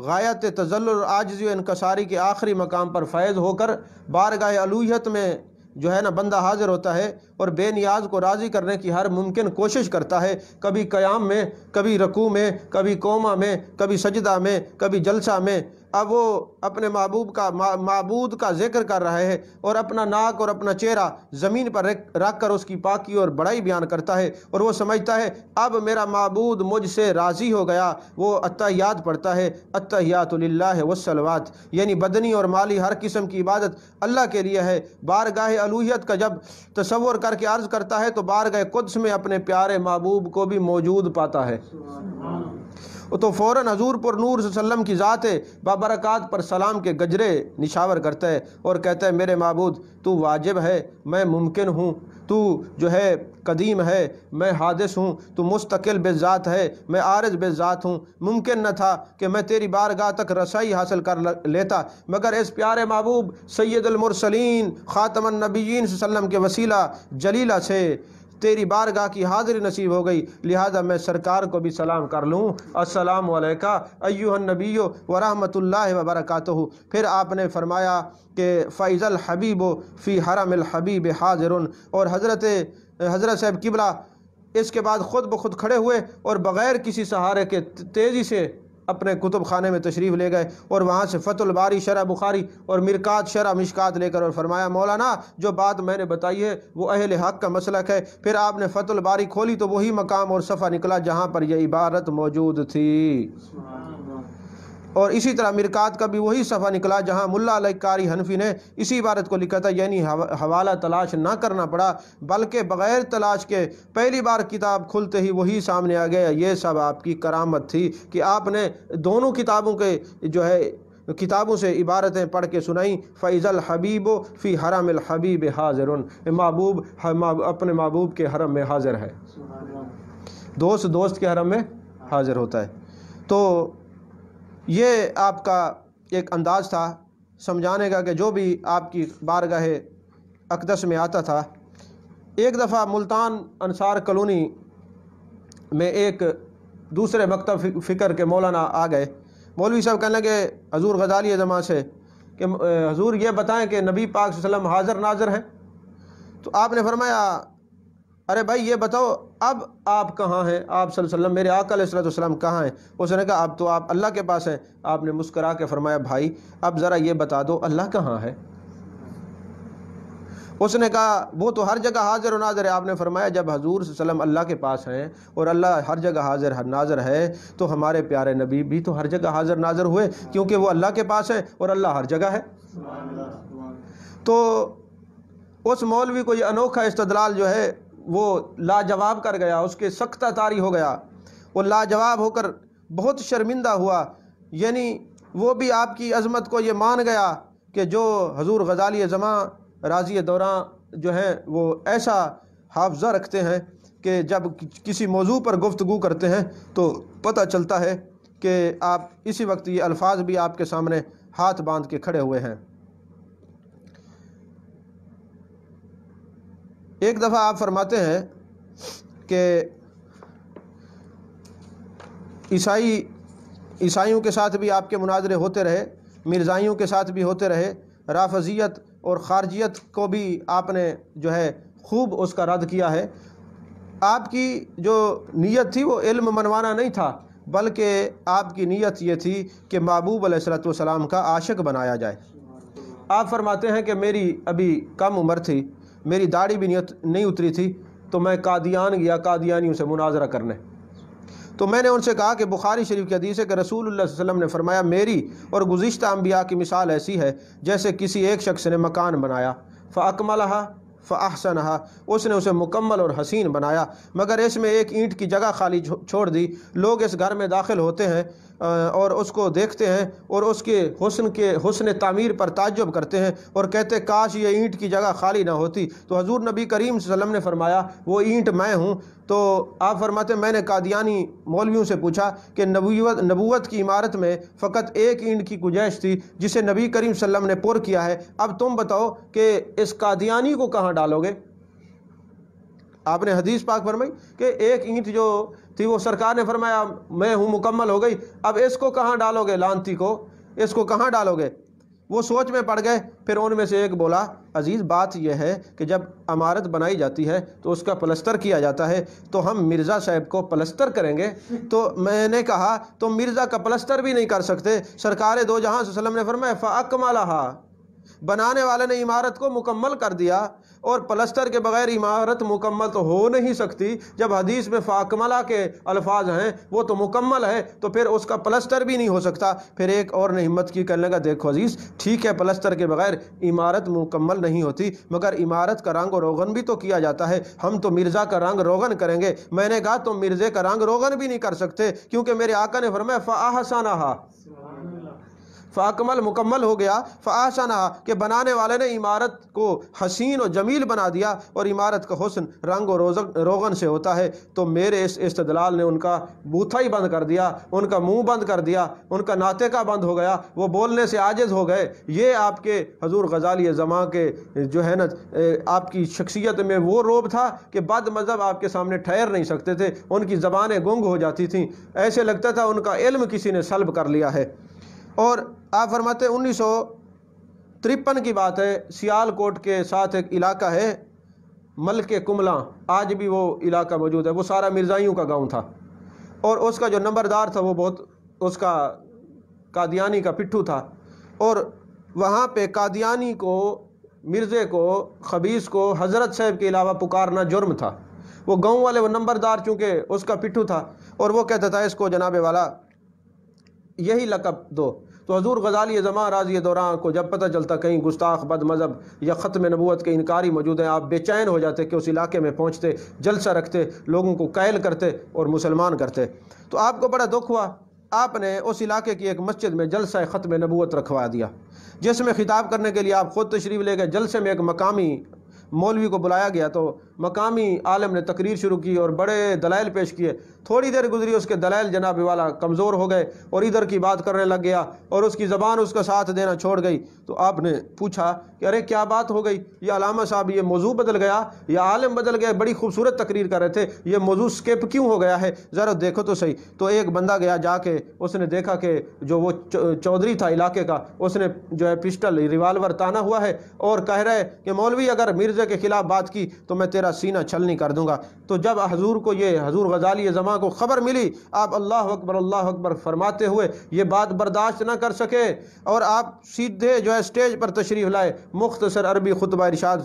غایت تذلل اور عاجزی و انکساری کے آخری مقام پر فائز ہو کر بارگاہ الوہیت میں جو ہے نا بندہ حاضر ہوتا ہے اور بے نیاز کو راضی کرنے کی ہر ممکن کوشش کرتا ہے، کبھی قیام میں، کبھی رکوع میں، کبھی قومہ میں، کبھی سجدہ میں، کبھی جلسہ میں۔ اب وہ اپنے معبود کا ذکر کر رہا ہے اور اپنا ناک اور اپنا چہرہ زمین پر رکھ کر اس کی پاکی اور بڑائی بیان کرتا ہے، اور وہ سمجھتا ہے اب میرا معبود مجھ سے راضی ہو گیا۔ وہ التحیات پڑھتا ہے، التحیات للہ والصلوات، یعنی بدنی اور مالی ہر قسم کی عبادت اللہ کے لیے ہے۔ بارگاہ الوہیت کا جب تصور کر کے عرض کرتا ہے تو بارگاہ قدس میں اپنے پیارے محبوب کو بھی موجود پاتا ہے، تو فوراً حضور پر نور صلی اللہ علیہ وسلم کی ذات بابرکات پر سلام کے گجرے نشاور کرتا ہے اور کہتا ہے میرے معبود تو واجب ہے، میں ممکن ہوں، تو جو ہے قدیم ہے، میں حادث ہوں، تو مستقل بذات ہے، میں عارض بذات ہوں۔ ممکن نہ تھا کہ میں تیری بارگاہ تک رسائی حاصل کر لیتا، مگر اس پیارے محبوب سید المرسلین خاتم النبیین صلی اللہ علیہ وسلم کے وسیلہ جلیلہ سے تیری بارگاہ کی حاضری نصیب ہو گئی، لہذا میں سرکار کو بھی سلام کر لوں، السلام علیکہ ایھا النبی ورحمۃ اللہ وبرکاتہ۔ پھر آپ نے فرمایا کہ فَإِذَا الْحَبِيبُ فِي حَرَمِ الْحَبِيبِ حاضر، اور حضرت صاحب قبلہ اس کے بعد خود بخود کھڑے ہوئے اور بغیر کسی سہارے کے تیزی سے اپنے کتب خانے میں تشریف لے گئے اور وہاں سے فتح الباری شرح بخاری اور مرکات شرح مشکات لے کر اور فرمایا مولانا جو بات میں نے بتائی ہے وہ اہل حق کا مسلک ہے۔ پھر آپ نے فتح الباری کھولی تو وہی مقام اور صفحہ نکلا جہاں پر یہ عبارت موجود تھی، اور اسی طرح مرکات کا بھی وہی صفحہ نکلا جہاں ملا علی قاری حنفی نے اسی عبارت کو لکھا تھا، یعنی حوالہ تلاش نہ کرنا پڑا بلکہ بغیر تلاش کے پہلی بار کتاب کھلتے ہی وہی سامنے آ گیا۔ یہ سب آپ کی کرامت تھی کہ آپ نے دونوں کتابوں کے جو ہے کتابوں سے عبارتیں پڑھ کے سنائیں۔ فَإِذَا الْحَبِيبُ فِي حَرَمِ الْحَبِيبِ حَاضِرٌ، محبوب اپنے محبوب کے حرم میں حاضر ہے، دوست کے حرم میں حاضر ہوتا ہے۔ تو یہ آپ کا ایک انداز تھا سمجھانے کا کہ جو بھی آپ کی بارگاہ اقدس میں آتا تھا۔ ایک دفعہ ملتان انصار کالونی میں ایک دوسرے مکتب فکر کے مولانا آ گئے، مولوی صاحب کہنے لگے حضور غزالی جماع سے کہ حضور یہ بتائیں کہ نبی پاک صلی اللہ علیہ وسلم حاضر ناظر ہیں؟ تو آپ نے فرمایا ارے بھائی یہ بتاؤ اب آپ کہاں ہیں؟ آپ صلی اللہ علیہ وسلم میرے آقا علیہ السلام کہاں ہیں؟ اس نے کہا اب تو آپ اللہ کے پاس ہیں۔ آپ نے مسکرا کے فرمایا بھائی اب ذرا یہ بتا دو اللہ کہاں ہے؟ اس نے کہا وہ تو ہر جگہ حاضر و ناظر ہے۔ آپ نے فرمایا جب حضور صلی اللہ علیہ وسلم اللہ کے پاس ہیں اور اللہ ہر جگہ حاضر ناظر ہے تو ہمارے پیارے نبی بھی تو ہر جگہ حاضر ناظر ہوئے، کیونکہ وہ اللہ کے پاس ہے اور اللہ ہر جگہ ہے۔ تو اس مولوی کو یہ انوکھا استدلال جو ہے وہ لاجواب کر گیا، اس کے سختہ طاری ہو گیا، وہ لاجواب ہو کر بہت شرمندہ ہوا، یعنی وہ بھی آپ کی عظمت کو یہ مان گیا کہ جو حضور غزالی زماں راضی دوراں جو ہیں وہ ایسا حافظہ رکھتے ہیں کہ جب کسی موضوع پر گفتگو کرتے ہیں تو پتہ چلتا ہے کہ آپ اسی وقت یہ الفاظ بھی آپ کے سامنے ہاتھ باندھ کے کھڑے ہوئے ہیں۔ ایک دفعہ آپ فرماتے ہیں کہ عیسائیوں کے ساتھ بھی آپ کے مناظرے ہوتے رہے، مرزائیوں کے ساتھ بھی ہوتے رہے، رافضیت اور خارجیت کو بھی آپ نے جو ہے خوب اس کا رد کیا ہے۔ آپ کی جو نیت تھی وہ علم منوانا نہیں تھا، بلکہ آپ کی نیت یہ تھی کہ محبوب علیہ الصلوۃ والسلام کا عاشق بنایا جائے۔ آپ فرماتے ہیں کہ میری ابھی کم عمر تھی، میری داڑھی بھی نہیں اتری تھی، تو میں قادیان گیا قادیانیوں سے مناظرہ کرنے۔ تو میں نے ان سے کہا کہ بخاری شریف کی حدیث ہے کہ رسول اللہ صلی اللہ علیہ وسلم نے فرمایا میری اور گزشتہ انبیاء کی مثال ایسی ہے جیسے کسی ایک شخص نے مکان بنایا، فَأَكْمَلَهَا فَأَحْسَنَهَا، اس نے اسے مکمل اور حسین بنایا، مگر اس میں ایک اینٹ کی جگہ خالی چھوڑ دی۔ لوگ اس گھر میں داخل ہوتے ہیں اور اس کو دیکھتے ہیں اور اس کے حسن تعمیر پر تعجب کرتے ہیں اور کہتے کاش یہ اینٹ کی جگہ خالی نہ ہوتی۔ تو حضور نبی کریم صلی اللہ علیہ وسلم نے فرمایا وہ اینٹ میں ہوں۔ تو آپ فرماتے ہیں میں نے قادیانی مولویوں سے پوچھا کہ نبوت کی عمارت میں فقط ایک اینٹ کی گنجائش تھی جسے نبی کریم صلی اللہ علیہ وسلم نے پر کیا ہے، اب تم بتاؤ کہ اس قادیانی کو کہاں ڈالو گے؟ آپ نے حدیث پاک فرمائی کہ ایک اینٹ جو تھی وہ سرکار نے فرمایا میں ہوں مکمل ہو گئی، اب اس کو کہاں ڈالو گے؟ لانتی کو اس کو کہاں ڈالو گے؟ وہ سوچ میں پڑ گئے۔ پھر ان میں سے ایک بولا عزیز بات یہ ہے کہ جب عمارت بنائی جاتی ہے تو اس کا پلستر کیا جاتا ہے، تو ہم مرزا صاحب کو پلستر کریں گے؟ تو میں نے کہا تم مرزا کا پلستر بھی نہیں کر سکتے۔ سرکار دو جہاں صلی اللہ علیہ وسلم نے فرمایا فَأَكْمَلَهَا، بنانے والے نے عمارت کو مکمل کر دیا، اور پلستر کے بغیر عمارت مکمل تو ہو نہیں سکتی۔ جب حدیث میں فاکملہ کے الفاظ ہیں وہ تو مکمل ہے، تو پھر اس کا پلستر بھی نہیں ہو سکتا۔ پھر ایک اور نے ہمت کی، کرنے لگا دیکھو عزیز ٹھیک ہے پلستر کے بغیر عمارت مکمل نہیں ہوتی، مگر عمارت کا رنگ و روغن بھی تو کیا جاتا ہے، ہم تو مرزا کا رنگ روغن کریں گے۔ میں نے کہا تم مرزے کا رنگ روغن بھی نہیں کر سکتے، کیونکہ میرے آقا نے فرمایا فَأَحْسَنَهَا، فاکمل مکمل ہو گیا، فَأَحْسَنَهَا کہ بنانے والے نے عمارت کو حسین و جمیل بنا دیا، اور عمارت کا حسن رنگ و روغن سے ہوتا ہے۔ تو میرے اس استدلال نے ان کا بوتھا ہی بند کر دیا، ان کا منہ بند کر دیا، ان کا ناطقہ بند ہو گیا، وہ بولنے سے عاجز ہو گئے۔ یہ آپ کے حضور غزالی زماں کے جو ہے نا آپ کی شخصیت میں وہ روب تھا کہ بد مذہب آپ کے سامنے ٹھہر نہیں سکتے تھے، ان کی زبانیں گنگ ہو جاتی تھیں، ایسے لگتا تھا ان کا علم کسی نے سلب کر لیا ہے۔ اور آپ فرماتے ہیں 1953 کی بات ہے، سیال کوٹ کے ساتھ ایک علاقہ ہے ملک کملاں، آج بھی وہ علاقہ موجود ہے، وہ سارا مرزائیوں کا گاؤں تھا، اور اس کا جو نمبردار تھا وہ بہت اس کا قادیانی کا پٹھو تھا، اور وہاں پہ قادیانی کو، مرزے کو، خبیث کو حضرت صاحب کے علاوہ پکارنا جرم تھا۔ وہ گاؤں والے وہ نمبردار چونکہ اس کا پٹھو تھا، اور وہ کہتا تھا اس کو جناب والا یہی لقب دو۔ تو حضور غزالی زماں راضی دوراں کو جب پتہ چلتا کہیں گستاخ بد مذہب یا ختم نبوت کے انکاری موجود ہیں، آپ بے چین ہو جاتے کہ اس علاقے میں پہنچتے، جلسہ رکھتے، لوگوں کو قائل کرتے اور مسلمان کرتے۔ تو آپ کو بڑا دکھ ہوا، آپ نے اس علاقے کی ایک مسجد میں جلسہ ختم نبوت رکھوا دیا، جس میں خطاب کرنے کے لیے آپ خود تشریف لے گئے۔ جلسے میں ایک مقامی مولوی کو بلایا گیا، تو مقامی عالم نے تقریر شروع کی اور بڑے دلائل پیش کیے۔ تھوڑی دیر گزری، اس کے دلائل جناب والا کمزور ہو گئے اور ادھر کی بات کرنے لگ گیا، اور اس کی زبان اس کا ساتھ دینا چھوڑ گئی۔ تو آپ نے پوچھا کہ ارے کیا بات ہو گئی، یہ علامہ صاحب یہ موضوع بدل گیا یا عالم بدل گئے، بڑی خوبصورت تقریر کر رہے تھے، یہ موضوع سکپ کیوں ہو گیا ہے، ذرا دیکھو تو صحیح۔ تو ایک بندہ گیا، جا کے اس نے دیکھا کہ جو وہ چودھری تھا علاقے کا، اس نے جو ہے پسٹل ریوالور تانا ہوا ہے اور کہہ رہے کہ مولوی اگر مرزا کے خلاف بات کی تو میں تیرا سینہ چھلنی کر دوں گا۔ تو جب حضور کو یہ حضور غزالی زماں کو خبر ملی، آپ اللہ اکبر فرماتے ہوئے یہ بات برداشت نہ کر سکے، اور آپ سیدھے جو ہے اسٹیج پر تشریف لائے، مختصر عربی خطبہ ارشاد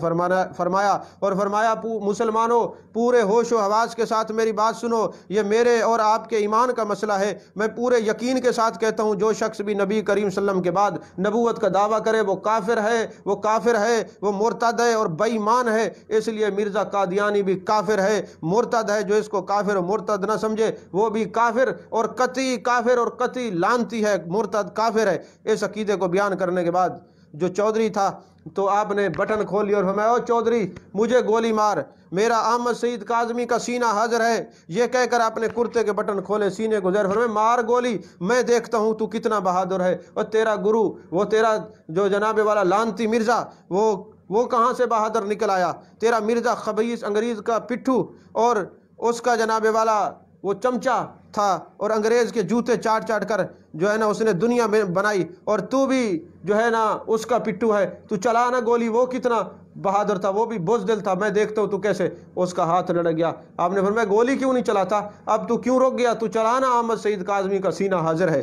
فرمایا اور فرمایا مسلمانوں پورے ہوش و حواس کے ساتھ میری بات سنو، یہ میرے اور آپ کے ایمان کا مسئلہ ہے۔ میں پورے یقین کے ساتھ کہتا ہوں جو شخص بھی نبی کریم صلی اللہ علیہ وسلم کے بعد نبوت کا دعویٰ کرے وہ کافر ہے، وہ کافر ہے، وہ مرتد ہے اور بے ایمان ہے۔ اس لیے مرزا قادیانی بھی کافر ہے، مرتد ہے، جو اس کو کافر و مرتد نہ سمجھے وہ بھی کافر اور قطعی لعنتی ہے، مرتد کافر ہے۔ اس عقیدے کو بیان کرنے کے بعد جو چودھری تھا تو آپ نے بٹن کھول لیا اور فرمایا او چودھری مجھے گولی مار، میرا احمد سعید کاظمی کا سینہ حاضر ہے۔ یہ کہہ کر آپ نے کرتے کے بٹن کھولے، سینے کو زیر فرمایا مار گولی، میں دیکھتا ہوں تو کتنا بہادر ہے، اور تیرا گرو، وہ تیرا جو جناب والا لعنتی مرزا، وہ کہاں سے بہادر نکل آیا؟ تیرا مرزا خبیث انگریز کا پٹھو اور اس کا جناب والا وہ چمچہ تھا اور انگریز کے جوتے چاٹ چاٹ کر جو ہے نا اس نے دنیا میں بنائی، اور تو بھی جو ہے نا اس کا پٹھو ہے، تو چلا نا گولی۔ وہ کتنا بہادر تھا، وہ بھی بزدل تھا، میں دیکھتا ہوں تو کیسے اس کا ہاتھ لڑک گیا۔ آپ نے فرمایا گولی کیوں نہیں چلاتا، اب تو کیوں رک گیا، تو چلانا، احمد سعید کاظمی کا سینہ حاضر ہے۔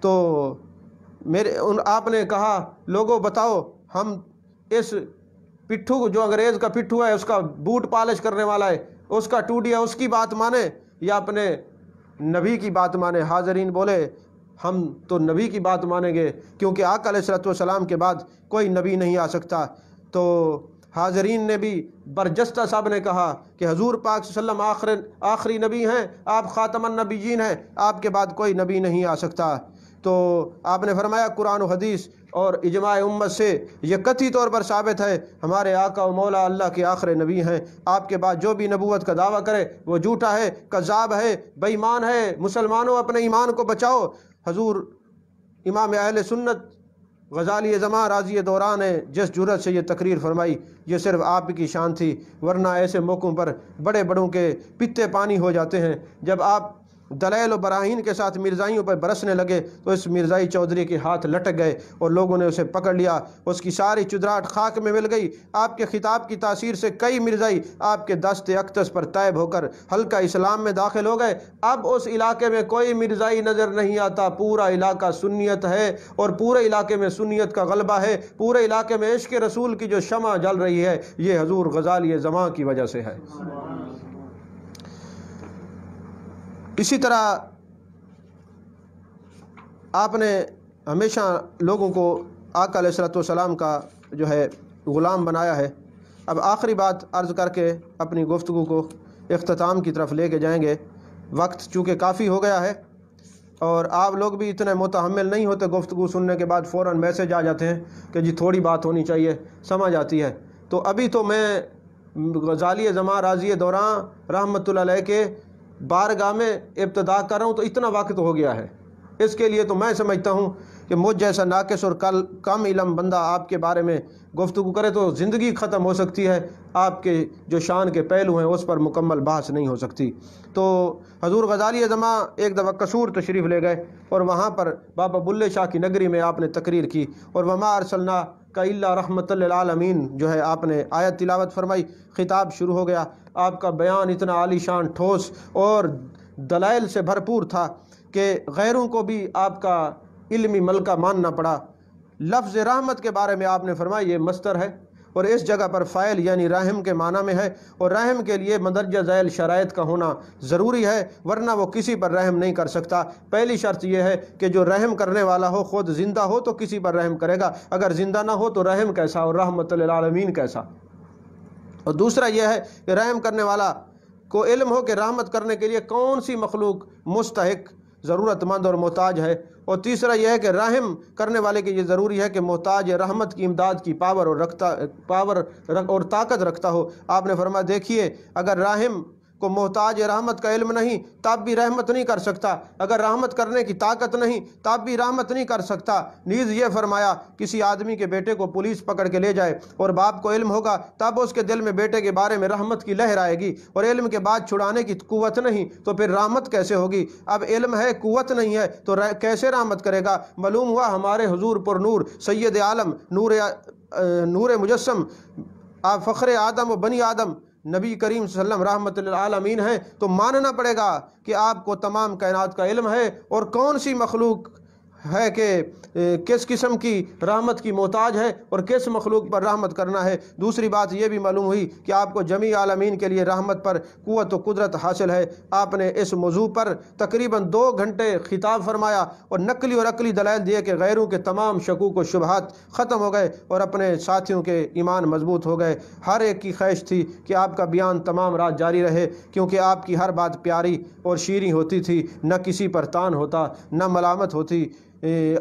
تو آپ نے کہا لوگوں بتاؤ، ہم اس پٹھو جو انگریز کا پٹھو ہے، اس کا بوٹ پالش کرنے والا ہے، اس کا ٹوڈی ہے، اس کی بات مانے یا اپنے نبی کی بات مانے؟ حاضرین بولے ہم تو نبی کی بات مانیں گے، کیونکہ آقا علیہ الصلوۃ والسلام کے بعد کوئی نبی نہیں آ سکتا۔ تو حاضرین نے بھی برجستہ صاحب نے کہا کہ حضور پاک صلی اللہ علیہ وسلم آخری نبی ہیں، آپ خاتم النبیین ہیں، آپ کے بعد کوئی نبی نہیں آ سکتا۔ تو آپ نے فرمایا قرآن و حدیث اور اجماع امت سے یہ قطعی طور پر ثابت ہے، ہمارے آقا و مولا اللہ کے آخر نبی ہیں، آپ کے بعد جو بھی نبوت کا دعویٰ کرے وہ جھوٹا ہے، کذاب ہے، بے ایمان ہے۔ مسلمانوں اپنے ایمان کو بچاؤ۔ حضور امام اہل سنت غزالی زماں راضی دوران نے جس جرأت سے یہ تقریر فرمائی، یہ صرف آپ کی شان تھی، ورنہ ایسے موقعوں پر بڑے بڑوں کے پتے پانی ہو جاتے ہیں۔ جب آپ دلائل و براہین کے ساتھ مرزائیوں پر برسنے لگے تو اس مرزائی چودھری کے ہاتھ لٹک گئے اور لوگوں نے اسے پکڑ لیا، اس کی ساری چدراہٹ خاک میں مل گئی۔ آپ کے خطاب کی تاثیر سے کئی مرزائی آپ کے دست اقدس پر طیب ہو کر حلقہ اسلام میں داخل ہو گئے۔ اب اس علاقے میں کوئی مرزائی نظر نہیں آتا، پورا علاقہ سنیت ہے اور پورے علاقے میں سنیت کا غلبہ ہے، پورے علاقے میں عشق رسول کی جو شمع جل رہی ہے یہ حضور غزالی زماں کی وجہ سے ہے۔ اسی طرح آپ نے ہمیشہ لوگوں کو آقا علیہ الصلوۃ والسلام کا جو ہے غلام بنایا ہے۔ اب آخری بات عرض کر کے اپنی گفتگو کو اختتام کی طرف لے کے جائیں گے، وقت چونکہ کافی ہو گیا ہے اور آپ لوگ بھی اتنے متحمل نہیں ہوتے، گفتگو سننے کے بعد فوراً میسج آ جاتے ہیں کہ جی تھوڑی بات ہونی چاہیے، سمجھ آتی ہے۔ تو ابھی تو میں غزالی زماں راضی دوران رحمۃ اللہ علیہ کے بارگاہ میں ابتدا کر رہا ہوں، تو اتنا وقت ہو گیا ہے، اس کے لیے تو میں سمجھتا ہوں کہ مجھ جیسا ناقص اور کم علم بندہ آپ کے بارے میں گفتگو کرے تو زندگی ختم ہو سکتی ہے، آپ کے جو شان کے پہلو ہیں اس پر مکمل بحث نہیں ہو سکتی۔ تو حضور غزالی زماں ایک دفعہ قصور تشریف لے گئے اور وہاں پر بابا بلے شاہ کی نگری میں آپ نے تقریر کی اور وما ارسلناک الا رحمۃ للعالمین جو ہے آپ نے آیت تلاوت فرمائی، خطاب شروع ہو گیا۔ آپ کا بیان اتنا عالی شان، ٹھوس اور دلائل سے بھرپور تھا کہ غیروں کو بھی آپ کا علمی ملکہ ماننا پڑا۔ لفظ رحمت کے بارے میں آپ نے فرمایا یہ مصدر ہے اور اس جگہ پر فاعل یعنی رحم کے معنی میں ہے، اور رحم کے لیے مندرجہ ذیل شرائط کا ہونا ضروری ہے، ورنہ وہ کسی پر رحم نہیں کر سکتا۔ پہلی شرط یہ ہے کہ جو رحم کرنے والا ہو خود زندہ ہو تو کسی پر رحم کرے گا، اگر زندہ نہ ہو تو رحم کیسا اور رحمت للعالمین کیسا۔ اور دوسرا یہ ہے کہ رحم کرنے والا کو علم ہو کہ رحمت کرنے کے لیے کون سی مخلوق مستحق، ضرورت مند اور محتاج ہے، اور تیسرا یہ ہے کہ رحم کرنے والے کے یہ ضروری ہے کہ محتاج رحمت کی امداد کی پاور اور طاقت رکھتا ہو۔ آپ نے فرمایا دیکھیے اگر رحم کو محتاج رحمت کا علم نہیں تب بھی رحمت نہیں کر سکتا، اگر رحمت کرنے کی طاقت نہیں تب بھی رحمت نہیں کر سکتا۔ نیز یہ فرمایا کسی آدمی کے بیٹے کو پولیس پکڑ کے لے جائے اور باپ کو علم ہوگا تب اس کے دل میں بیٹے کے بارے میں رحمت کی لہر آئے گی، اور علم کے بعد چھڑانے کی قوت نہیں تو پھر رحمت کیسے ہوگی؟ اب علم ہے قوت نہیں ہے تو کیسے رحمت کرے گا؟ معلوم ہوا ہمارے حضور پر نور سید عالم نور مجسم آپ فخر آدم و بنی آدم نبی کریم صلی اللہ علیہ وسلم رحمت للعالمین ہیں، تو ماننا پڑے گا کہ آپ کو تمام کائنات کا علم ہے اور کون سی مخلوق ہے کہ کس قسم کی رحمت کی محتاج ہے اور کس مخلوق پر رحمت کرنا ہے۔ دوسری بات یہ بھی معلوم ہوئی کہ آپ کو جمیع عالمین کے لیے رحمت پر قوت و قدرت حاصل ہے۔ آپ نے اس موضوع پر تقریباً 2 گھنٹے خطاب فرمایا اور نقلی اور عقلی دلائل دیے کہ غیروں کے تمام شکوک و شبہات ختم ہو گئے اور اپنے ساتھیوں کے ایمان مضبوط ہو گئے۔ ہر ایک کی خواہش تھی کہ آپ کا بیان تمام رات جاری رہے، کیونکہ آپ کی ہر بات پیاری اور شیریں ہوتی تھی، نہ کسی پر تان ہوتا نہ ملامت ہوتی۔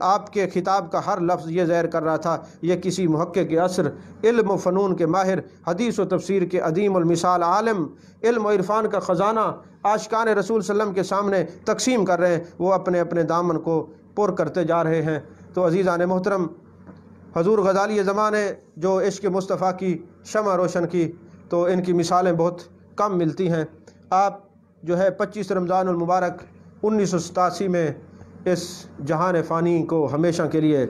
آپ کے خطاب کا ہر لفظ یہ ظاہر کر رہا تھا یہ کسی محقق کے عصر، علم و فنون کے ماہر، حدیث و تفسیر کے عدیم المثال عالم، علم و عرفان کا خزانہ عاشقان رسول صلی اللہ علیہ وسلم کے سامنے تقسیم کر رہے ہیں، وہ اپنے اپنے دامن کو پر کرتے جا رہے ہیں۔ تو عزیزان محترم، حضور غزالی زماں نے جو عشق مصطفیٰ کی شمع روشن کی تو ان کی مثالیں بہت کم ملتی ہیں۔ آپ جو ہے 25 رمضان المبارک 1987 میں اس جہان فانی کو ہمیشہ کے لیے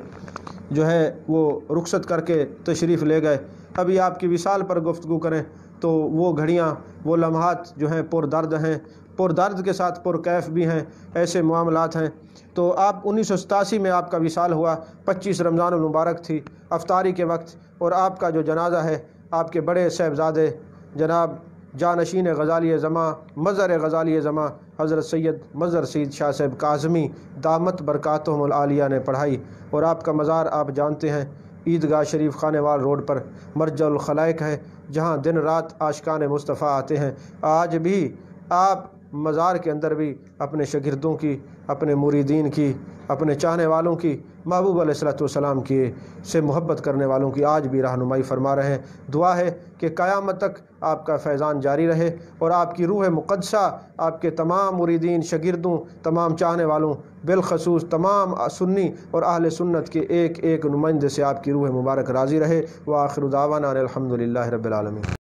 جو ہے وہ رخصت کر کے تشریف لے گئے۔ ابھی آپ کی وصال پر گفتگو کریں تو وہ گھڑیاں، وہ لمحات جو ہیں پر درد ہیں، پر درد کے ساتھ پر کیف بھی ہیں، ایسے معاملات ہیں۔ تو آپ 1987 میں آپ کا وصال ہوا، 25 رمضان المبارک تھی، افطاری کے وقت، اور آپ کا جو جنازہ ہے آپ کے بڑے صاحبزادے جناب جانشین غزالی زماں، مظہر غزالی زماں حضرت سید مظہر سید شاہ صاحب کاظمی دامت برکاتہم العالیہ نے پڑھائی۔ اور آپ کا مزار آپ جانتے ہیں عیدگاہ شریف خانے وال روڈ پر مرجع الخلائق ہے، جہاں دن رات عاشقان مصطفیٰ آتے ہیں۔ آج بھی آپ مزار کے اندر بھی اپنے شاگردوں کی، اپنے مریدین کی، اپنے چاہنے والوں کی، محبوب علیہ الصلوۃ والسلام کی سے محبت کرنے والوں کی آج بھی رہنمائی فرما رہے ہیں۔ دعا ہے کہ قیامت تک آپ کا فیضان جاری رہے اور آپ کی روح مقدسہ آپ کے تمام مریدین، شاگردوں، تمام چاہنے والوں، بالخصوص تمام سنی اور اہل سنت کے ایک ایک نمائندے سے آپ کی روح مبارک راضی رہے۔ وآخر دعوانا الحمد للہ رب العالمین۔